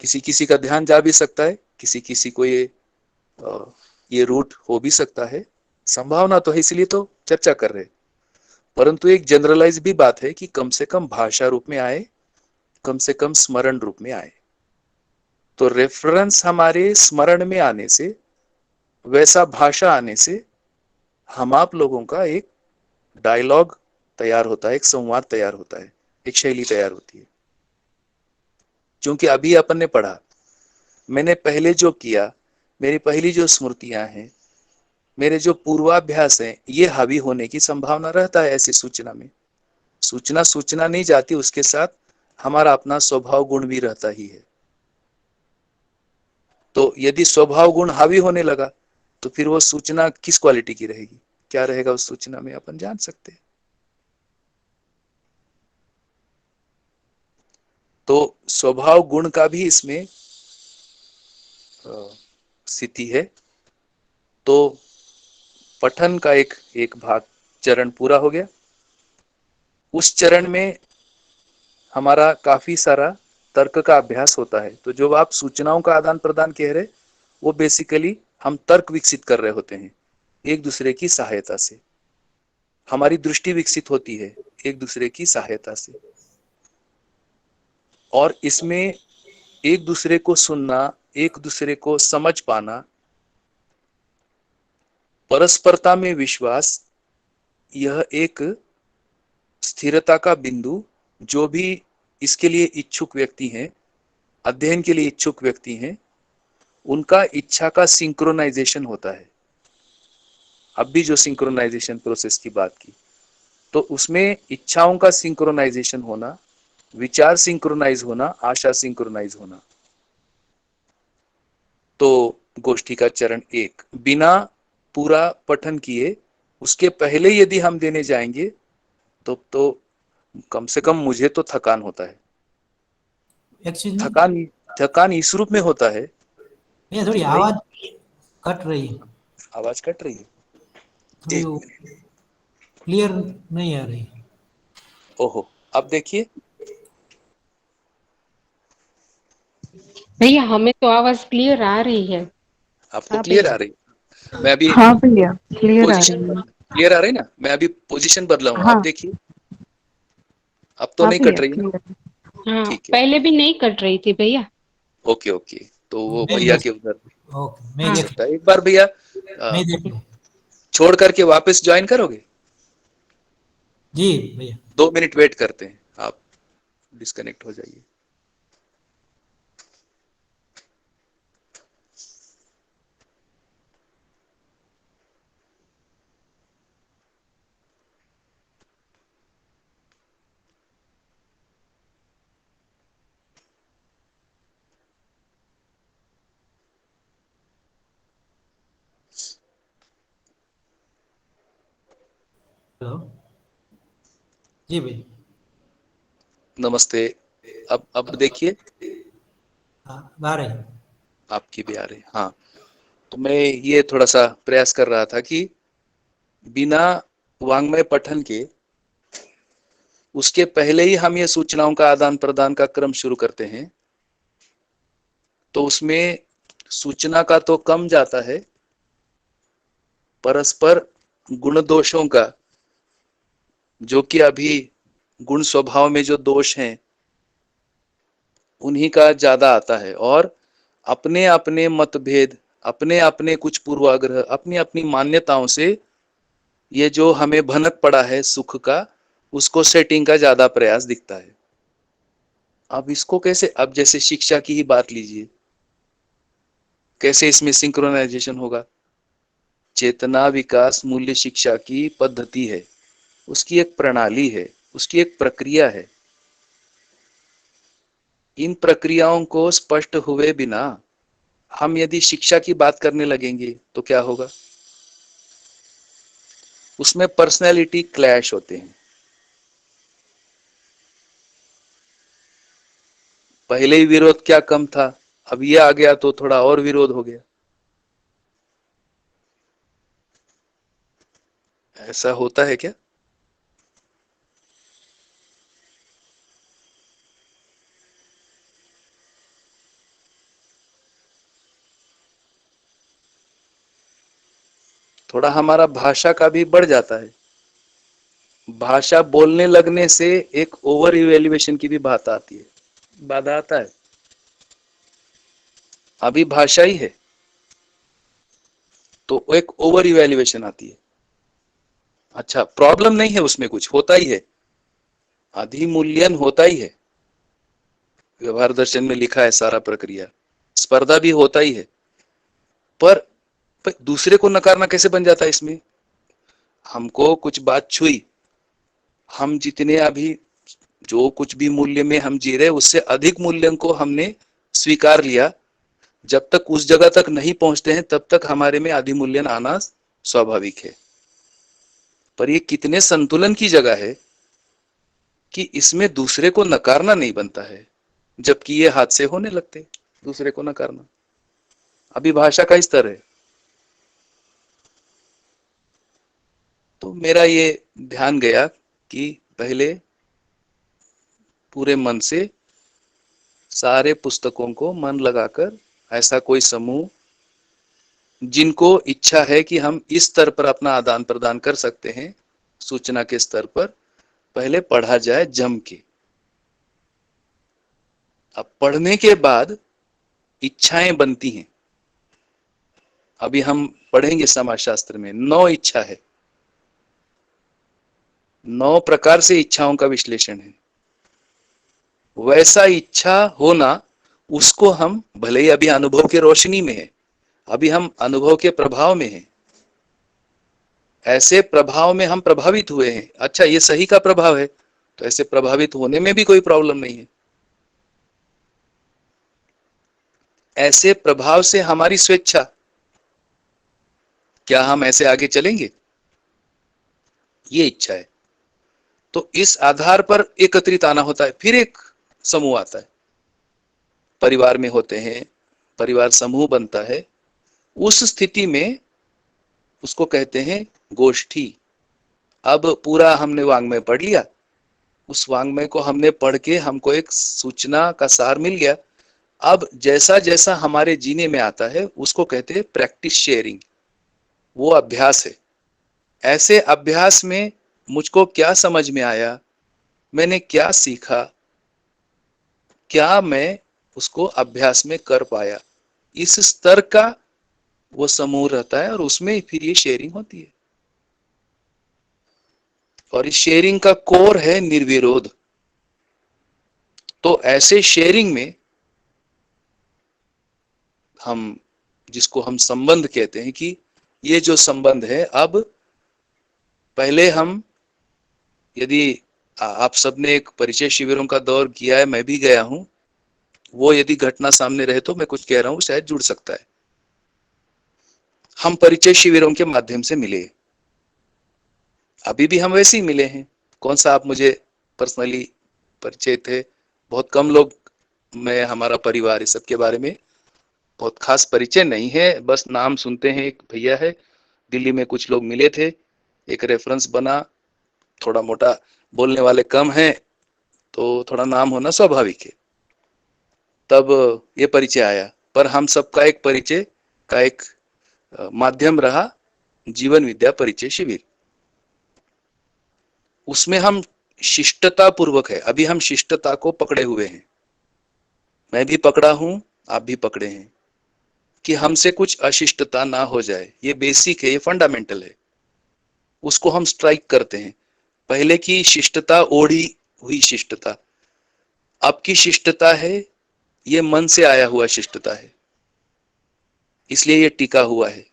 किसी किसी का ध्यान जा भी सकता है, किसी किसी को ये रूट हो भी सकता है, संभावना तो है, इसलिए तो चर्चा कर रहे। परंतु एक जनरलाइज भी बात है कि कम से कम भाषा रूप में आए, कम से कम स्मरण रूप में आए। तो रेफरेंस हमारे स्मरण में आने से, वैसा भाषा आने से हम आप लोगों का एक डायलॉग तैयार होता है, एक संवाद तैयार होता है, एक शैली तैयार होती है। क्योंकि अभी अपन ने पढ़ा, मैंने पहले जो किया, मेरी पहली जो स्मृतियां हैं, मेरे जो पूर्वाभ्यास हैं, ये हावी होने की संभावना रहता है ऐसी सूचना में। सूचना नहीं जाती, उसके साथ हमारा अपना स्वभाव गुण भी रहता ही है। तो यदि स्वभाव गुण हावी होने लगा तो फिर वो सूचना किस क्वालिटी की रहेगी, क्या रहेगा उस सूचना में, अपन जान सकते हैं। तो स्वभाव गुण का भी इसमें स्थिति है। तो पठन का एक भाग चरण पूरा हो गया। उस चरण में हमारा काफी सारा तर्क का अभ्यास होता है। तो जो आप सूचनाओं का आदान प्रदान कह रहे, वो बेसिकली हम तर्क विकसित कर रहे होते हैं एक दूसरे की सहायता से। हमारी दृष्टि विकसित होती है एक दूसरे की सहायता से, और इसमें एक दूसरे को सुनना, एक दूसरे को समझ पाना, परस्परता में विश्वास, यह एक स्थिरता का बिंदु, जो भी इसके लिए इच्छुक व्यक्ति हैं, अध्ययन के लिए इच्छुक व्यक्ति हैं, उनका इच्छा का सिंक्रोनाइजेशन होता है। अब भी जो सिंक्रोनाइजेशन प्रोसेस की बात की, तो उसमें इच्छाओं का सिंक्रोनाइजेशन होना, विचार सिंक्रोनाइज होना, आशा सिंक्रोनाइज होना। तो गोष्ठी का चरण 1 बिना पूरा पठन किए, उसके पहले यदि हम देने जाएंगे तो कम से कम मुझे तो थकान होता है। थकान इस रूप में होता है, ये थोड़ी आवाज कट रही है। आवाज कट रही है, थोड़ी क्लियर नहीं आ रही। ओहो, अब देखिए, भैया हमें तो आवाज क्लियर आ रही है। आपको हाँ क्लियर आ भैया। रही? मैं अभी हाँ भैया, क्लियर आ पोजीशन रही है। क्लियर आ रही ना? मैं अभी पोजीशन बदला हूँ, अब हाँ देखिए, अब तो हाँ नहीं कट भैया, रही ना? क्लियर। हाँ, ठीक है, पहले भी नहीं कट रही थी भैया। Okay okay. तो वो मैं भैया देख के उधर ओके, मैं हो हाँ। देख सकता है। एक बार भैया मैं देख लूँ। छोड़ करके वापस ज्वाइन करोगे? जी भैया। 2 मिनट वेट करते हैं, आप डिस्कनेक्ट हो जाइए। हेलो। जी भैया। नमस्ते। अब देखिए, हाँ, आ रही। आपकी भी आ रही। हाँ, तो मैं ये थोड़ा सा प्रयास कर रहा था कि बिना वांग्मय पठन के उसके पहले ही हम ये सूचनाओं का आदान प्रदान का क्रम शुरू करते हैं, तो उसमें सूचना का तो कम जाता है, परस्पर गुण दोषों का, जो कि अभी गुण स्वभाव में जो दोष हैं उन्हीं का ज्यादा आता है। और अपने अपने मतभेद, अपने अपने कुछ पूर्वाग्रह, अपनी अपनी मान्यताओं से ये जो हमें भनक पड़ा है सुख का, उसको सेटिंग का ज्यादा प्रयास दिखता है। अब इसको कैसे, अब जैसे शिक्षा की ही बात लीजिए, कैसे इसमें सिंक्रोनाइजेशन होगा? चेतना विकास मूल्य शिक्षा की पद्धति है, उसकी एक प्रणाली है, उसकी एक प्रक्रिया है। इन प्रक्रियाओं को स्पष्ट हुए बिना हम यदि शिक्षा की बात करने लगेंगे तो क्या होगा? उसमें पर्सनैलिटी क्लैश होते हैं। पहले ही विरोध क्या कम था, अब ये आ गया तो थोड़ा और विरोध हो गया। ऐसा होता है क्या? थोड़ा हमारा भाषा का भी बढ़ जाता है। भाषा बोलने लगने से एक ओवर इवेल्युएशन की भी बात आती है, बाधा आता है। अभी भाषा ही है तो एक ओवर इवेल्युएशन आती है। अच्छा, प्रॉब्लम नहीं है उसमें, कुछ होता ही है, अधिमूल्यन होता ही है, व्यवहार दर्शन में लिखा है सारा प्रक्रिया, स्पर्धा भी होता ही है। पर दूसरे को नकारना कैसे बन जाता है इसमें? हमको कुछ बात छुई, हम जितने अभी जो कुछ भी मूल्य में हम जी रहे उससे अधिक मूल्य को हमने स्वीकार लिया। जब तक उस जगह तक नहीं पहुंचते हैं तब तक हमारे में अधिमूल्यन आना स्वाभाविक है। पर ये कितने संतुलन की जगह है कि इसमें दूसरे को नकारना नहीं बनता है, जबकि ये हादसे होने लगते दूसरे को नकारना। अभी भाषा का स्तर है। तो मेरा ये ध्यान गया कि पहले पूरे मन से सारे पुस्तकों को मन लगाकर, ऐसा कोई समूह जिनको इच्छा है कि हम इस स्तर पर अपना आदान प्रदान कर सकते हैं सूचना के स्तर पर, पहले पढ़ा जाए जम के। अब पढ़ने के बाद इच्छाएं बनती हैं। अभी हम पढ़ेंगे समाजशास्त्र में 9 इच्छा है, 9 प्रकार से इच्छाओं का विश्लेषण है। वैसा इच्छा होना, उसको हम भले ही अभी अनुभव के रोशनी में है, अभी हम अनुभव के प्रभाव में हैं, ऐसे प्रभाव में हम प्रभावित हुए हैं। अच्छा, ये सही का प्रभाव है तो ऐसे प्रभावित होने में भी कोई प्रॉब्लम नहीं है। ऐसे प्रभाव से हमारी स्वेच्छा, क्या हम ऐसे आगे चलेंगे? ये इच्छा है। तो इस आधार पर एकत्रित आना होता है। फिर एक समूह आता है, परिवार में होते हैं, परिवार समूह बनता है। उस स्थिति में उसको कहते हैं गोष्ठी। अब पूरा हमने वाङ्मय पढ़ लिया, उस वाङ्मय को हमने पढ़ के हमको एक सूचना का सार मिल गया। अब जैसा जैसा हमारे जीने में आता है उसको कहते हैं प्रैक्टिस शेयरिंग, वो अभ्यास है। ऐसे अभ्यास में मुझको क्या समझ में आया, मैंने क्या सीखा, क्या मैं उसको अभ्यास में कर पाया, इस स्तर का वो समूह रहता है और उसमें फिर ये शेयरिंग होती है। और इस शेयरिंग का कोर है निर्विरोध। तो ऐसे शेयरिंग में हम, जिसको हम संबंध कहते हैं, कि ये जो संबंध है, अब पहले हम, यदि आप सबने एक परिचय शिविरों का दौर किया है, मैं भी गया हूं, वो यदि घटना सामने रहे तो मैं कुछ कह रहा हूं शायद जुड़ सकता है। हम परिचय शिविरों के माध्यम से मिले, अभी भी हम वैसे ही मिले हैं। कौन सा आप मुझे पर्सनली परिचय थे, बहुत कम लोग, मैं, हमारा परिवार, इस सब के बारे में बहुत खास परिचय नहीं है, बस नाम सुनते हैं। एक भैया है दिल्ली में, कुछ लोग मिले थे, एक रेफरेंस बना, थोड़ा मोटा बोलने वाले कम हैं तो थोड़ा नाम होना स्वाभाविक है, तब ये परिचय आया। पर हम सबका एक परिचय का एक माध्यम रहा जीवन विद्या परिचय शिविर। उसमें हम शिष्टता पूर्वक है, अभी हम शिष्टता को पकड़े हुए हैं, मैं भी पकड़ा हूं, आप भी पकड़े हैं, कि हमसे कुछ अशिष्टता ना हो जाए। ये बेसिक है, ये फंडामेंटल है, उसको हम स्ट्राइक करते हैं। पहले की शिष्टता ओढ़ी हुई शिष्टता, अब की शिष्टता है ये मन से आया हुआ शिष्टता है, इसलिए ये टिका हुआ है।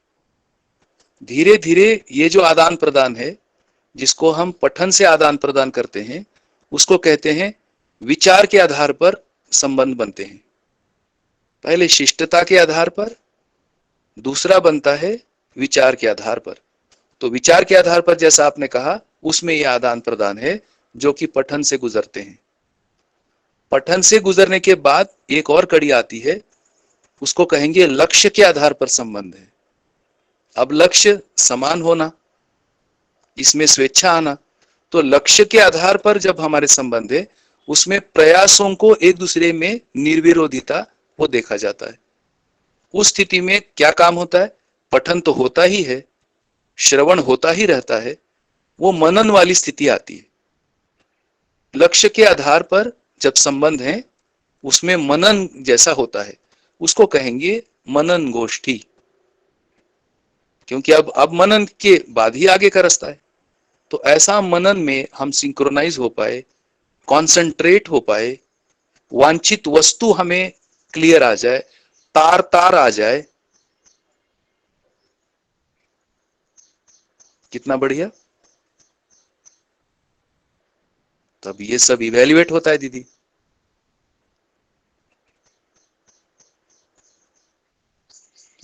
धीरे धीरे ये जो आदान प्रदान है, जिसको हम पठन से आदान प्रदान करते हैं, उसको कहते हैं विचार के आधार पर संबंध बनते हैं। पहले शिष्टता के आधार पर, दूसरा बनता है विचार के आधार पर। तो विचार के आधार पर, जैसा आपने कहा, उसमें यह आदान प्रदान है जो कि पठन से गुजरते हैं। पठन से गुजरने के बाद एक और कड़ी आती है, उसको कहेंगे लक्ष्य के आधार पर संबंध है। अब लक्ष्य समान होना, इसमें स्वेच्छा आना, तो लक्ष्य के आधार पर जब हमारे संबंध है, उसमें प्रयासों को एक दूसरे में निर्विरोधिता वो देखा जाता है। उस स्थिति में क्या काम होता है, पठन तो होता ही है, श्रवण होता ही रहता है, वो मनन वाली स्थिति आती है। लक्ष्य के आधार पर जब संबंध है, उसमें मनन जैसा होता है, उसको कहेंगे मनन गोष्ठी, क्योंकि अब मनन के बाद ही आगे का रास्ता है। तो ऐसा मनन में हम सिंक्रोनाइज हो पाए, कॉन्सेंट्रेट हो पाए, वांछित वस्तु हमें क्लियर आ जाए, तार तार आ जाए, कितना बढ़िया। तब ये सब इवेल्युएट होता है दीदी।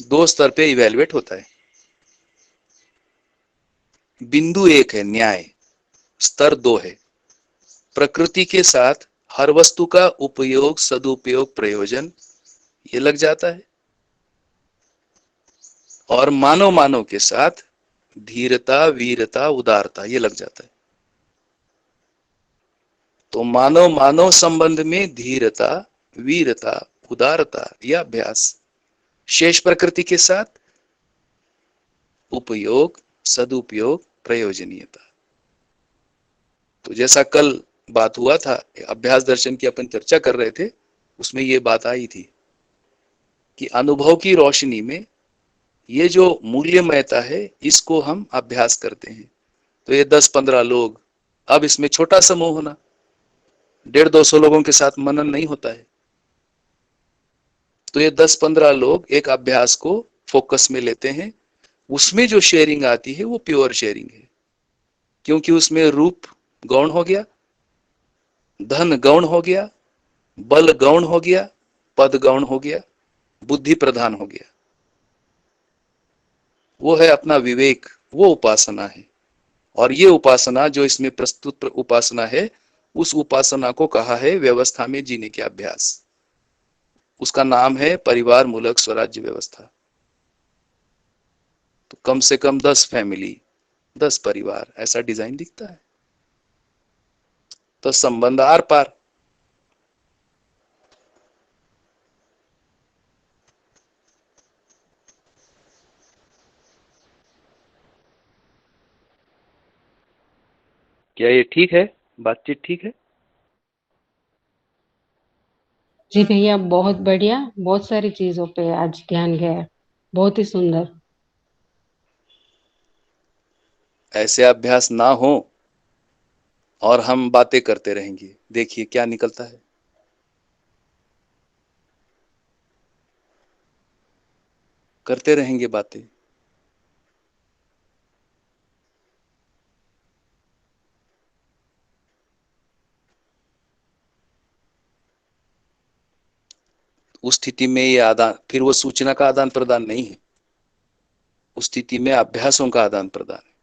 दो स्तर पे इवेल्युएट होता है। बिंदु एक है न्याय, स्तर दो है प्रकृति के साथ हर वस्तु का उपयोग, सदुपयोग, प्रयोजन, ये लग जाता है। और मानव मानव के साथ धीरता, वीरता, उदारता, ये लग जाता है। तो मानव मानव संबंध में धीरता, वीरता, उदारता, यह अभ्यास। शेष प्रकृति के साथ उपयोग, सदुपयोग, प्रयोजनीयता। तो जैसा कल बात हुआ था, अभ्यास दर्शन की अपन चर्चा कर रहे थे, उसमें ये बात आई थी कि अनुभव की रोशनी में ये जो मूल्यमयता है, इसको हम अभ्यास करते हैं। तो ये 10-15 लोग, अब इसमें छोटा समूह होना, 150-200 लोगों के साथ मनन नहीं होता है। तो ये 10-15 लोग एक अभ्यास को फोकस में लेते हैं, उसमें जो शेयरिंग आती है वो प्योर शेयरिंग है, क्योंकि उसमें रूप गौण हो गया, धन गौण हो गया, बल गौण हो गया, पद गौण हो गया, बुद्धि प्रधान हो गया। वो है अपना विवेक, वो उपासना है। और ये उपासना जो इसमें प्रस्तुत उपासना है, उस उपासना को कहा है व्यवस्था में जीने के अभ्यास। उसका नाम है परिवार मूलक स्वराज्य व्यवस्था। तो कम से कम 10 फैमिली, 10 परिवार, ऐसा डिजाइन दिखता है। तो संबंध आर पार। क्या ये ठीक है? बातचीत ठीक है? जी भैया, बहुत बढ़िया, बहुत सारी चीजों पे आज ध्यान गया, बहुत ही सुंदर। ऐसे अभ्यास ना हो और हम बातें करते रहेंगे, देखिए क्या निकलता है। करते रहेंगे बातें। उस स्थिति में ये आदान, फिर वो सूचना का आदान प्रदान नहीं है, उस स्थिति में अभ्यासों का आदान प्रदान है,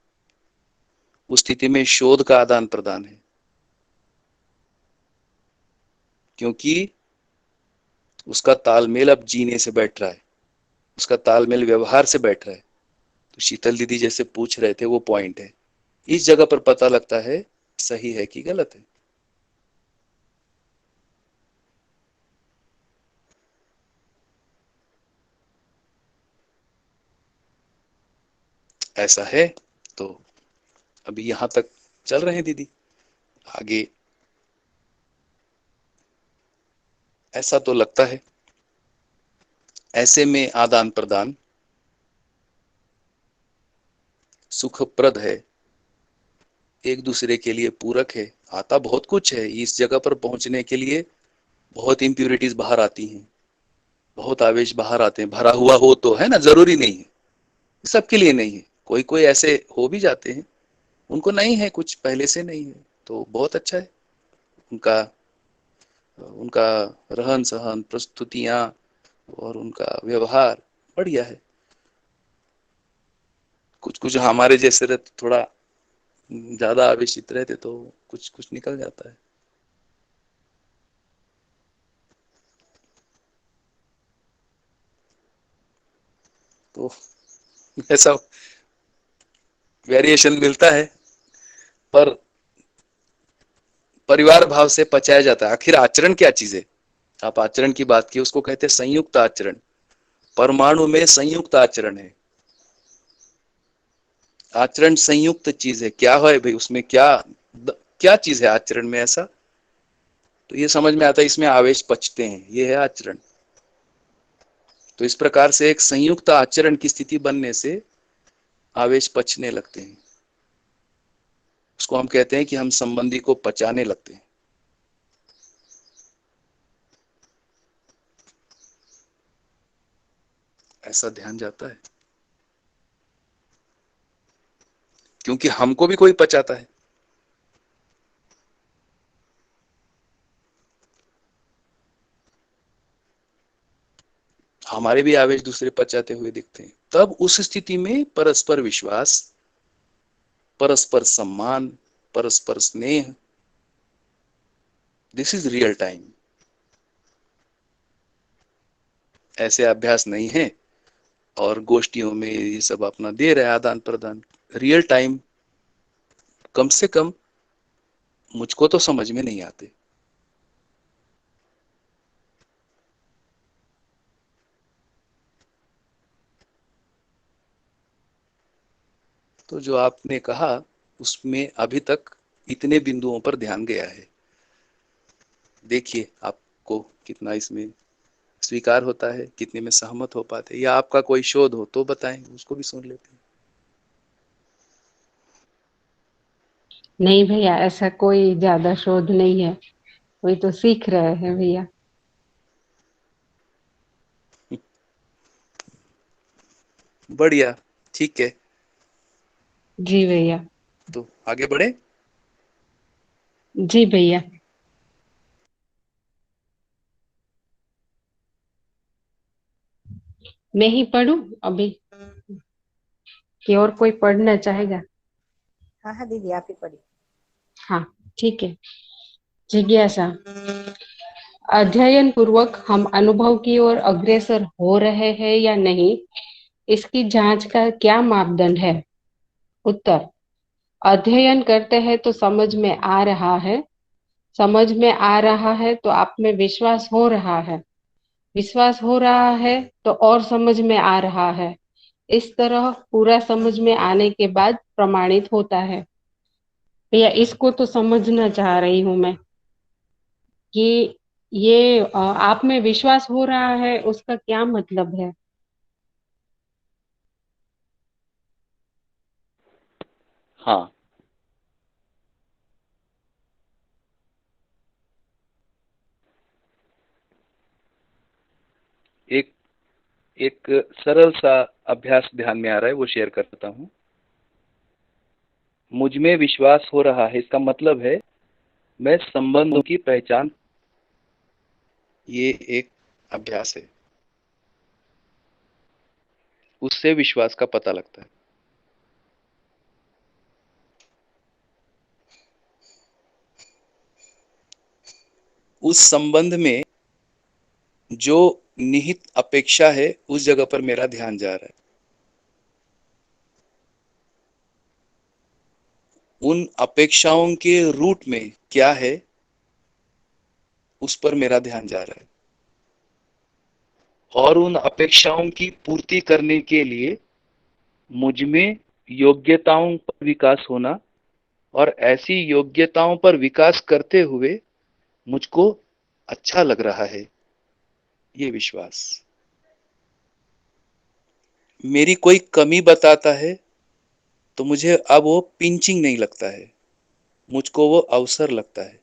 उस स्थिति में शोध का आदान प्रदान है। क्योंकि उसका तालमेल अब जीने से बैठ रहा है, उसका तालमेल व्यवहार से बैठ रहा है। तो शीतल दीदी जैसे पूछ रहे थे, वो पॉइंट है। इस जगह पर पता लगता है सही है कि गलत है। ऐसा है। तो अभी यहां तक चल रहे हैं दीदी, आगे ऐसा तो लगता है। ऐसे में आदान प्रदान सुखप्रद है, एक दूसरे के लिए पूरक है। आता बहुत कुछ है इस जगह पर पहुंचने के लिए, बहुत इम्प्यूरिटीज बाहर आती हैं, बहुत आवेश बाहर आते हैं, भरा हुआ हो तो है ना, जरूरी नहीं है, सबके लिए नहीं है। कोई कोई ऐसे हो भी जाते हैं, उनको नहीं है, कुछ पहले से नहीं है, तो बहुत अच्छा है। उनका उनका रहन सहन, प्रस्तुतियां और उनका व्यवहार बढ़िया है। कुछ कुछ हमारे जैसे रहते, थोड़ा ज्यादा आवेशित रहते तो कुछ कुछ निकल जाता है। तो ऐसा वेरिएशन मिलता है, पर परिवार भाव से पचाया जाता है। आखिर आचरण क्या चीज है? आप आचरण की बात की, उसको कहते हैं संयुक्त आचरण। परमाणु में संयुक्त आचरण है। आचरण संयुक्त चीज है। क्या है भाई उसमें, क्या चीज है आचरण में ऐसा? तो ये समझ में आता है, इसमें आवेश पचते हैं, ये है आचरण। तो इस प्रकार से एक संयुक्त आचरण की स्थिति बनने से आवेश पचने लगते हैं। उसको हम कहते हैं कि हम संबंधी को पचाने लगते हैं। ऐसा ध्यान जाता है, क्योंकि हमको भी कोई पचाता है। हमारे भी आवेश दूसरे पचाते हुए दिखते हैं। तब उस स्थिति में परस्पर विश्वास, परस्पर सम्मान, परस्पर स्नेह, दिस इज रियल टाइम। ऐसे अभ्यास नहीं है और गोष्ठियों में ये सब अपना दे रहे आदान प्रदान। रियल टाइम कम से कम मुझको तो समझ में नहीं आते। तो जो आपने कहा उसमें अभी तक इतने बिंदुओं पर ध्यान गया है। देखिए आपको कितना इसमें स्वीकार होता है, कितने में सहमत हो पाते, या आपका कोई शोध हो तो बताएं, उसको भी सुन लेते हैं। नहीं भैया, ऐसा कोई ज्यादा शोध नहीं है, वही तो सीख रहे हैं भैया। बढ़िया, ठीक है। जी भैया। तो आगे बढ़े। जी भैया। मैं ही पढ़ूं अभी कि और कोई पढ़ना चाहेगा? हाँ हाँ दीदी, आप ही पढ़िए। हाँ, ठीक है। जिज्ञासा। अध्ययन पूर्वक हम अनुभव की ओर अग्रसर हो रहे हैं या नहीं, इसकी जांच का क्या मापदंड है? उत्तर। अध्ययन करते हैं तो समझ में आ रहा है, समझ में आ रहा है तो आप में विश्वास हो रहा है, विश्वास हो रहा है तो और समझ में आ रहा है। इस तरह पूरा समझ में आने के बाद प्रमाणित होता है। भैया इसको तो समझना चाह रही हूं मैं कि ये आप में विश्वास हो रहा है उसका क्या मतलब है। हाँ, एक एक सरल सा अभ्यास ध्यान में आ रहा है, वो शेयर करता हूँ। मुझ में विश्वास हो रहा है, इसका मतलब है मैं संबंधों की पहचान, ये एक अभ्यास है, उससे विश्वास का पता लगता है। उस संबंध में जो निहित अपेक्षा है उस जगह पर मेरा ध्यान जा रहा है। उन अपेक्षाओं के रूट में क्या है उस पर मेरा ध्यान जा रहा है, और उन अपेक्षाओं की पूर्ति करने के लिए मुझ में योग्यताओं पर विकास होना, और ऐसी योग्यताओं पर विकास करते हुए मुझको अच्छा लग रहा है, ये विश्वास। मेरी कोई कमी बताता है तो मुझे अब वो पिंचिंग नहीं लगता है, मुझको वो अवसर लगता है।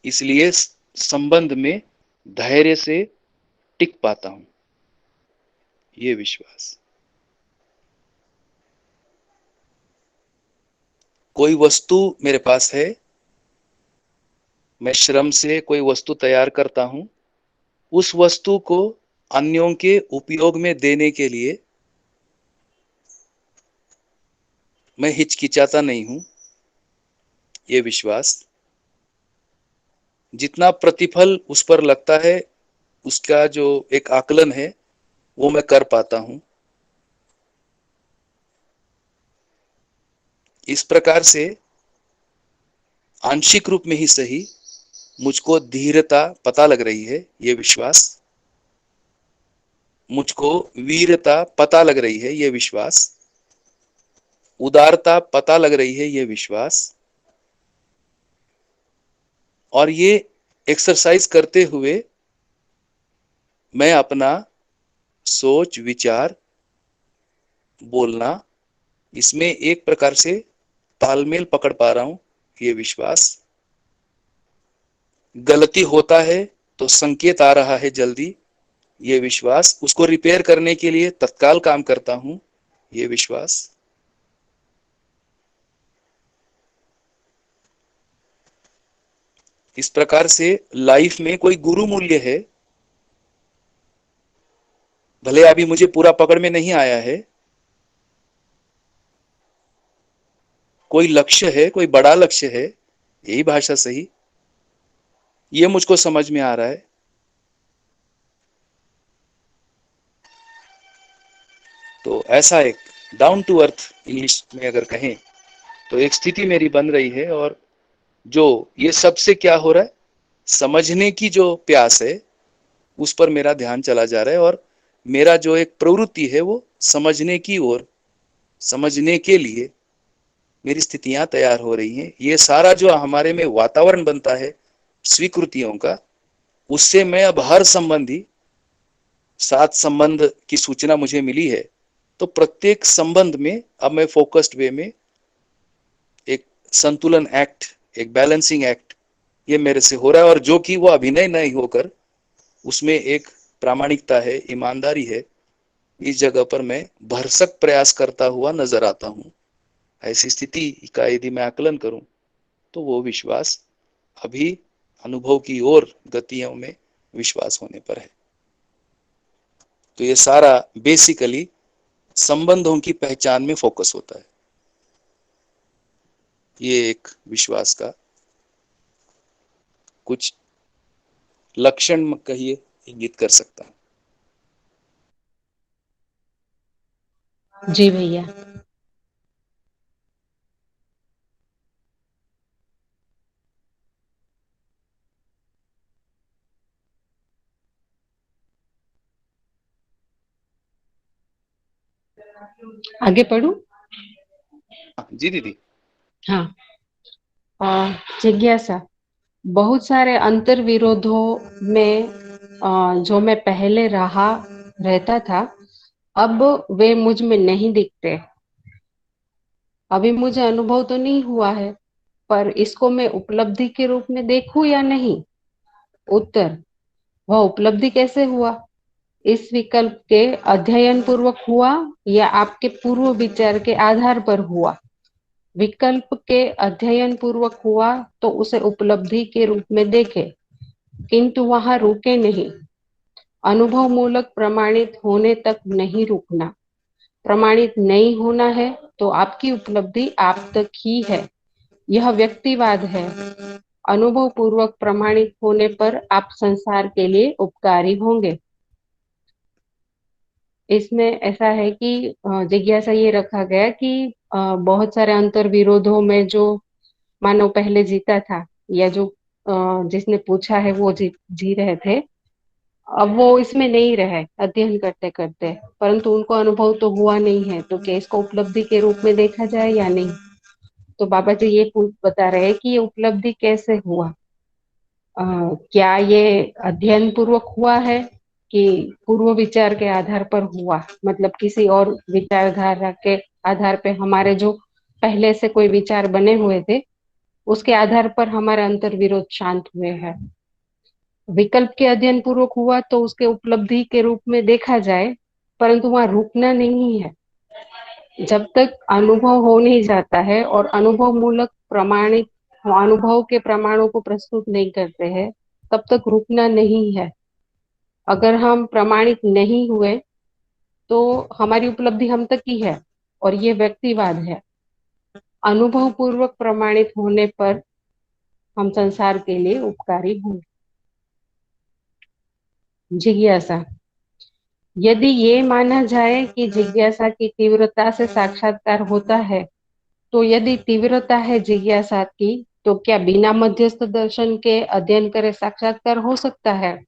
इसलिए संबंध में धैर्य से टिक पाता हूं, ये विश्वास। कोई वस्तु मेरे पास है, मैं श्रम से कोई वस्तु तैयार करता हूं, उस वस्तु को अन्यों के उपयोग में देने के लिए मैं हिचकिचाता नहीं हूं, ये विश्वास। जितना प्रतिफल उस पर लगता है उसका जो एक आकलन है वो मैं कर पाता हूं। इस प्रकार से आंशिक रूप में ही सही मुझको धीरता पता लग रही है, ये विश्वास। मुझको वीरता पता लग रही है, ये विश्वास। उदारता पता लग रही है, ये विश्वास। और ये एक्सरसाइज करते हुए मैं अपना सोच विचार बोलना इसमें एक प्रकार से तालमेल पकड़ पा रहा हूं, ये विश्वास। गलती होता है तो संकेत आ रहा है जल्दी, ये विश्वास। उसको रिपेयर करने के लिए तत्काल काम करता हूं, ये विश्वास। इस प्रकार से लाइफ में कोई गुरु मूल्य है, भले अभी मुझे पूरा पकड़ में नहीं आया है, कोई लक्ष्य है, कोई बड़ा लक्ष्य है, यही भाषा सही, ये मुझको समझ में आ रहा है। तो ऐसा एक डाउन टू अर्थ इंग्लिश में अगर कहें तो एक स्थिति मेरी बन रही है, और जो ये सबसे क्या हो रहा है, समझने की जो प्यास है उस पर मेरा ध्यान चला जा रहा है, और मेरा जो एक प्रवृत्ति है वो समझने की ओर, समझने के लिए मेरी स्थितियां तैयार हो रही हैं। ये सारा जो हमारे में वातावरण बनता है स्वीकृतियों का, उससे मैं अब हर संबंधी, सात संबंध की सूचना मुझे मिली है, तो प्रत्येक संबंध में अब मैं फोकस्ड वे में एक संतुलन एक्ट, एक बैलेंसिंग एक्ट ये मेरे से हो रहा है। और जो कि वो अभिनय नहीं होकर उसमें एक प्रामाणिकता है, ईमानदारी है, इस जगह पर मैं भरसक प्रयास करता हुआ नजर आता हूं। ऐसी स्थिति का यदि मैं आकलन करूं तो वो विश्वास अभी अनुभव की ओर गतियों में विश्वास होने पर है। तो ये सारा बेसिकली संबंधों की पहचान में फोकस होता है, ये एक विश्वास का कुछ लक्षण कहिए इंगित कर सकता है। जी भैया। आगे पढ़ूं? जी दीदी। हाँ। जिज्ञासा। बहुत सारे अंतर विरोधों में जो मैं पहले रहता था, अब वे मुझ में नहीं दिखते। अभी मुझे अनुभव तो नहीं हुआ है, पर इसको मैं उपलब्धि के रूप में देखूं या नहीं? उत्तर, वह उपलब्धि कैसे हुआ? इस विकल्प के अध्ययन पूर्वक हुआ या आपके पूर्व विचार के आधार पर हुआ? विकल्प के अध्ययन पूर्वक हुआ तो उसे उपलब्धि के रूप में देखें, किंतु वहां रुके नहीं। अनुभव मूलक प्रमाणित होने तक नहीं रुकना। प्रमाणित नहीं होना है तो आपकी उपलब्धि आप तक ही है, यह व्यक्तिवाद है। अनुभव पूर्वक प्रमाणित होने पर आप संसार के लिए उपकारी होंगे। इसमें ऐसा है कि जिज्ञासा ये रखा गया कि बहुत सारे अंतर विरोधों में जो मानव पहले जीता था, या जो जिसने पूछा है वो जी रहे थे, अब वो इसमें नहीं रहे अध्ययन करते करते, परंतु उनको अनुभव तो हुआ नहीं है, तो क्या इसको उपलब्धि के रूप में देखा जाए या नहीं? तो बाबा जी ये बता रहे हैं कि ये उपलब्धि कैसे हुआ। क्या ये अध्ययन पूर्वक हुआ है कि पूर्व विचार के आधार पर हुआ? मतलब किसी और विचारधारा के आधार पे हमारे जो पहले से कोई विचार बने हुए थे, उसके आधार पर हमारे अंतर विरोध शांत हुए हैं। विकल्प के अध्ययन पूर्वक हुआ तो उसके उपलब्धि के रूप में देखा जाए, परंतु वहां रुकना नहीं है। जब तक अनुभव हो नहीं जाता है और अनुभव मूलक प्रमाणित अनुभव के प्रमाणों को प्रस्तुत नहीं करते हैं, तब तक रुकना नहीं है। अगर हम प्रमाणित नहीं हुए तो हमारी उपलब्धि हम तक ही है, और ये व्यक्तिवाद है। अनुभव पूर्वक प्रमाणित होने पर हम संसार के लिए उपकारी होंगे। जिज्ञासा। यदि ये माना जाए कि जिज्ञासा की तीव्रता से साक्षात्कार होता है, तो यदि तीव्रता है जिज्ञासा की, तो क्या बिना मध्यस्थ दर्शन के अध्ययन करे साक्षात्कार हो सकता है?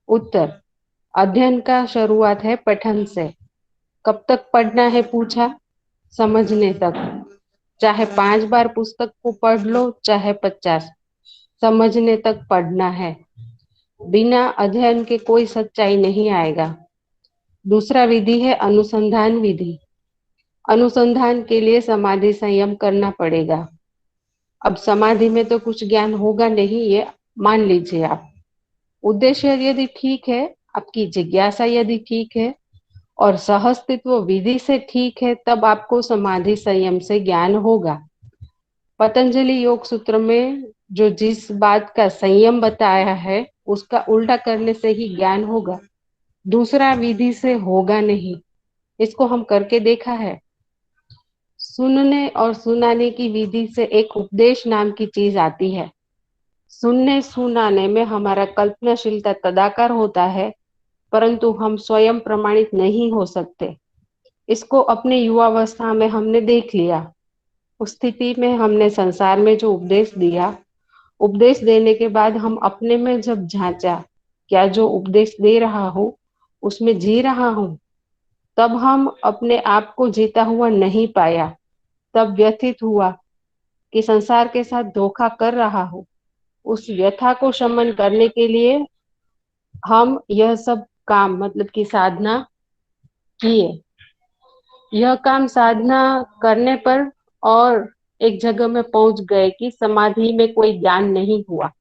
उत्तर, अध्ययन का शुरुआत है पठन से। कब तक पढ़ना है पूछा? समझने तक। चाहे 5 बार पुस्तक को पढ़ लो, चाहे 50, समझने तक पढ़ना है। बिना अध्ययन के कोई सच्चाई नहीं आएगा। दूसरा विधि है अनुसंधान विधि। अनुसंधान के लिए समाधि संयम करना पड़ेगा। अब समाधि में तो कुछ ज्ञान होगा नहीं, ये मान लीजिए आप। उद्देश्य यदि ठीक है, आपकी जिज्ञासा यदि ठीक है और सहअस्तित्व विधि से ठीक है, तब आपको समाधि संयम से ज्ञान होगा। पतंजलि योग सूत्र में जो जिस बात का संयम बताया है, उसका उल्टा करने से ही ज्ञान होगा। दूसरा विधि से होगा नहीं। इसको हम करके देखा है। सुनने और सुनाने की विधि से एक उपदेश नाम की चीज आती है। सुनने सुनाने में हमारा कल्पनाशीलता तदाकार होता है, परंतु हम स्वयं प्रमाणित नहीं हो सकते। इसको अपने युवावस्था में हमने देख लिया। उस स्थिति में हमने संसार में जो उपदेश दिया, उपदेश देने के बाद हम अपने में जब झांचा, क्या जो उपदेश दे रहा हूँ उसमें जी रहा हूँ, तब हम अपने आप को जीता हुआ नहीं पाया। तब व्यथित हुआ कि संसार के साथ धोखा कर रहा हूँ। उस व्यथा को शमन करने के लिए हम यह सब काम, मतलब कि साधना किए। यह काम साधना करने पर और एक जगह में पहुंच गए कि समाधि में कोई ज्ञान नहीं हुआ।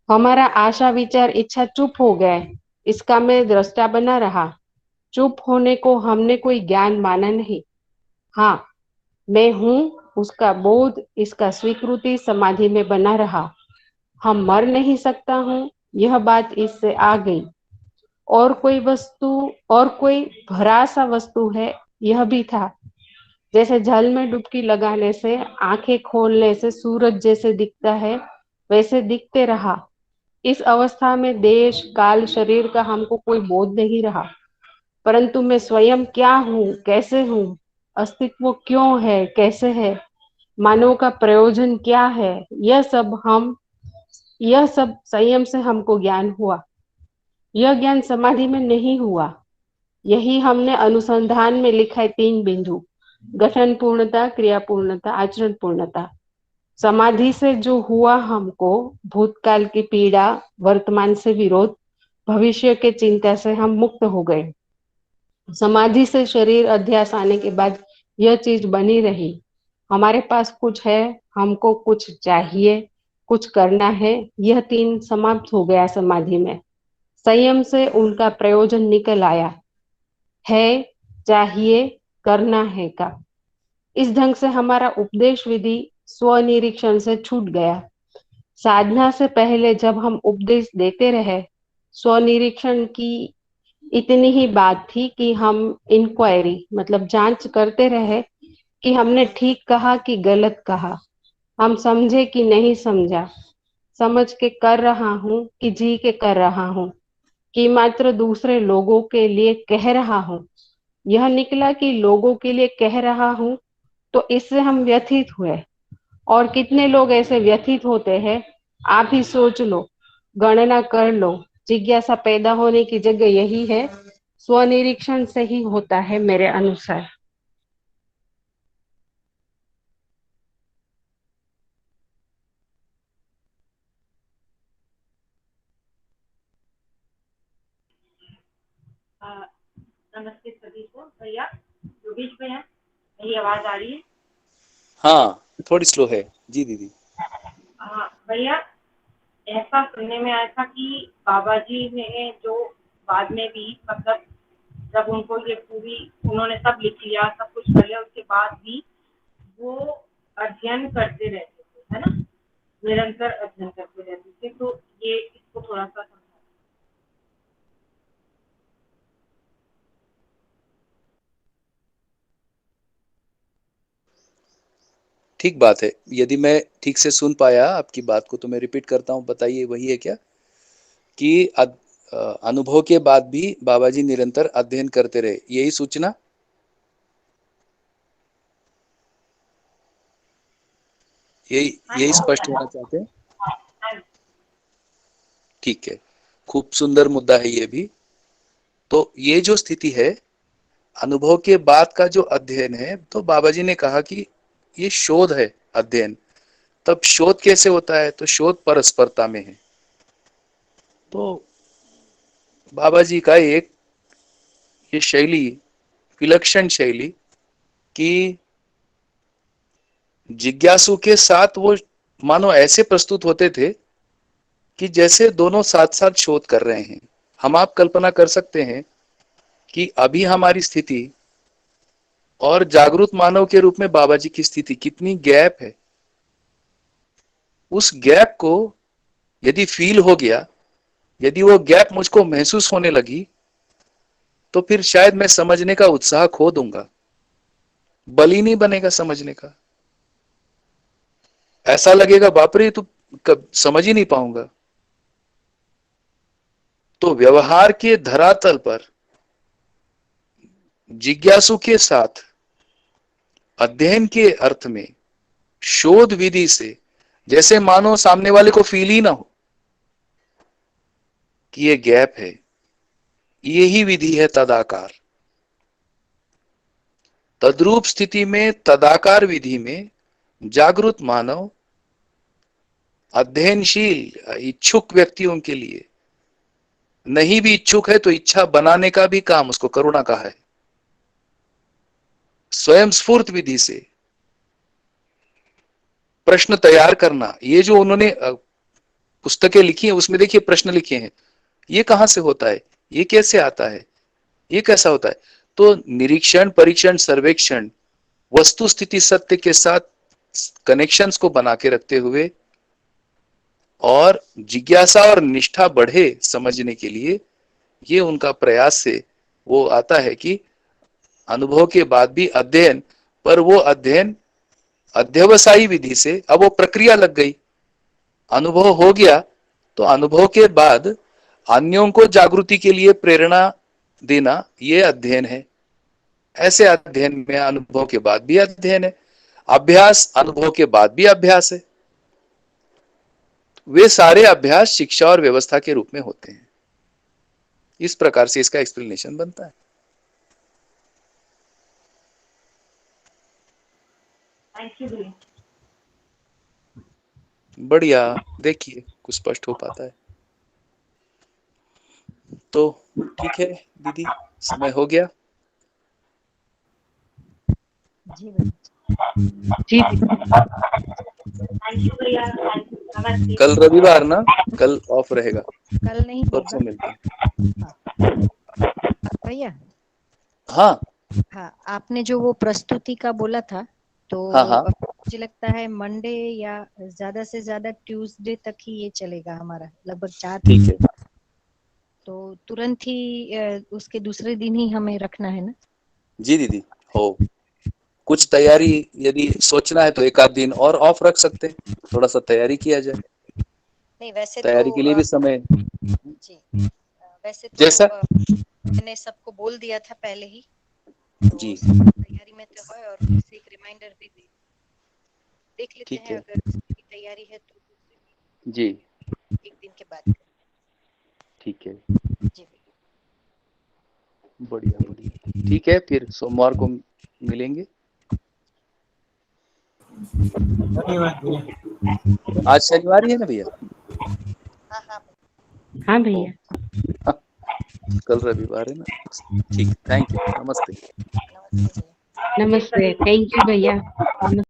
हमारा आशा विचार इच्छा चुप हो गए, इसका मैं दृष्टा बना रहा। चुप होने को हमने कोई ज्ञान माना नहीं। हाँ, मैं हूँ उसका बोध, इसका स्वीकृति समाधि में बना रहा। हम मर नहीं सकता हूँ, यह बात इससे आ गई। और कोई वस्तु, और कोई भरा सा वस्तु है, यह भी था। जैसे जल में डुबकी लगाने से, आंखें खोलने से सूरज जैसे दिखता है, वैसे दिखते रहा। इस अवस्था में देश काल शरीर का हमको कोई बोध नहीं रहा, परंतु मैं स्वयं क्या हूँ, कैसे हूँ, अस्तित्व क्यों है, कैसे है, मानव का प्रयोजन क्या है, यह सब संयम से हमको ज्ञान हुआ। यह ज्ञान समाधि में नहीं हुआ। यही हमने अनुसंधान में लिखा है 3 बिंदु: गठन पूर्णता, क्रिया पूर्णता, आचरण पूर्णता। समाधि से जो हुआ हमको, भूतकाल की पीड़ा, वर्तमान से विरोध, भविष्य के चिंता से हम मुक्त हो गए। समाधि से शरीर अध्यास आने के बाद यह चीज बनी रही। हमारे पास कुछ है, हमको कुछ चाहिए, कुछ करना है, यह 3 समाप्त हो गया समाधि में। संयम से उनका प्रयोजन निकल आया है, चाहिए, करना है का। इस ढंग से हमारा उपदेश विधि स्वनिरीक्षण से छूट गया। साधना से पहले जब हम उपदेश देते रहे, स्वनिरीक्षण की इतनी ही बात थी कि हम इंक्वायरी मतलब जांच करते रहे कि हमने ठीक कहा कि गलत कहा, हम समझे कि नहीं समझा, समझ के कर रहा हूँ कि जी के कर रहा हूँ, कि मात्र दूसरे लोगों के लिए कह रहा हूँ। यह निकला कि लोगों के लिए कह रहा हूँ, तो इससे हम व्यथित हुए। और कितने लोग ऐसे व्यथित होते हैं, आप ही सोच लो, गणना कर लो। जिज्ञासा पैदा होने की जगह यही है, स्वनिरीक्षण से ही होता है मेरे अनुसार। नमस्ते सभी को। भैया, योगेश भैया, मेरी आवाज आ रही है? हाँ, थोड़ी स्लो है जी दीदी। हाँ भैया, ऐसा सुनने में आया था कि बाबा जी ने जो बाद में भी मतलब जब उनको ये पूरी उन्होंने सब लिख लिया, सब कुछ कर लिया, उसके बाद भी वो अध्ययन करते रहते थे, है ना? निरंतर अध्ययन करते रहते थे। तो ये इसको थोड़ा सा समझा। ठीक बात है। यदि मैं ठीक से सुन पाया आपकी बात को तो मैं रिपीट करता हूँ, बताइए वही है क्या कि अनुभव के बाद भी बाबा जी निरंतर अध्ययन करते रहे, यही सूचना? यही यही स्पष्ट होना चाहते हैं? ठीक है, खूब सुंदर मुद्दा है ये भी। तो ये जो स्थिति है, अनुभव के बाद का जो अध्ययन है, तो बाबा जी ने कहा कि ये शोध है, अध्ययन। तब शोध कैसे होता है? तो शोध परस्परता में है। तो बाबा जी का एक ये शैली, विलक्षण शैली कि जिज्ञासु के साथ वो मानो ऐसे प्रस्तुत होते थे कि जैसे दोनों साथ साथ शोध कर रहे हैं। हम आप कल्पना कर सकते हैं कि अभी हमारी स्थिति और जागरूक मानव के रूप में बाबा जी की स्थिति कितनी गैप है। उस गैप को यदि फील हो गया, यदि वो गैप मुझको महसूस होने लगी, तो फिर शायद मैं समझने का उत्साह खो दूंगा, बल ही नहीं बनेगा समझने का। ऐसा लगेगा बाप रे, तो कब समझ ही नहीं पाऊंगा। तो व्यवहार के धरातल पर जिज्ञासु के साथ अध्ययन के अर्थ में शोध विधि से जैसे मानो सामने वाले को फील ही ना हो कि ये गैप है, यही विधि है तदाकार। तद्रूप स्थिति में तदाकार विधि में जागृत मानव अध्ययनशील इच्छुक व्यक्तियों के लिए, नहीं भी इच्छुक है तो इच्छा बनाने का भी काम उसको करुणा कहा है। स्वयं स्फूर्त विधि से प्रश्न तैयार करना, ये जो उन्होंने पुस्तकें लिखी हैं उसमें देखिए प्रश्न लिखे हैं, ये कहां से होता है, ये कैसे आता है, ये कैसा होता है। तो निरीक्षण, परीक्षण, सर्वेक्षण, वस्तु स्थिति सत्य के साथ कनेक्शंस को बना के रखते हुए और जिज्ञासा और निष्ठा बढ़े समझने के लिए, ये उनका प्रयास से वो आता है कि अनुभव के बाद भी अध्ययन, पर वो अध्ययन अध्यवसायी विधि से। अब वो प्रक्रिया लग गई, अनुभव हो गया, तो अनुभव के बाद अन्यों को जागृति के लिए प्रेरणा देना, ये अध्ययन है। ऐसे अध्ययन में अनुभव के बाद भी अध्ययन है, अभ्यास अनुभव के बाद भी अभ्यास है। वे सारे अभ्यास शिक्षा और व्यवस्था के रूप में होते हैं। इस प्रकार से इसका एक्सप्लेनेशन बनता है। थैंक यू भैया। बढ़िया, देखिए कुछ स्पष्ट हो पाता है तो ठीक है दीदी, समय हो गया। जी भैया। जी थैंक यू भैया, थैंक यू, नमस्ते। कल रविवार ना, कल ऑफ रहेगा, कल नहीं होगा। परसों मिलते हैं। भैया हाँ हाँ, आपने जो वो प्रस्तुति का बोला था तो हाँ हाँ मुझे लगता है मंडे या ज्यादा से ज्यादा ट्यूसडे तक ही ये चलेगा हमारा, लगभग 4 ठीक दिन। है, तो तुरंत ही उसके दूसरे दिन ही हमें रखना है ना? जी दीदी। हो कुछ तैयारी यदि सोचना है तो एक आध दिन और ऑफ रख सकते हैं, थोड़ा सा तैयारी किया जाए, नहीं वैसे तैयारी तो के लिए भी समय जी वैसे तो जैसा। मैंने सबको बोल दिया था पहले ही, तो जी सब तैयारी में तो है और फिर से एक रिमाइंडर भी देख लेते ठीक हैं, है अगर उसकी तैयारी है तो दूसरे जी, दिन, एक दिन के बाद करें। ठीक है, जी भैया। बढ़िया बढ़िया। ठीक है, फिर सोमवार को मिलेंगे। धन्यवाद भैया। आज शनिवार ही है ना भैया? हाँ हाँ हाँ ओ, भैया। कल रविवार है ना। ठीक, थैंक यू, नमस्ते। नमस्ते भैया। नमस्ते, थैंक यू भैया। नमस्ते।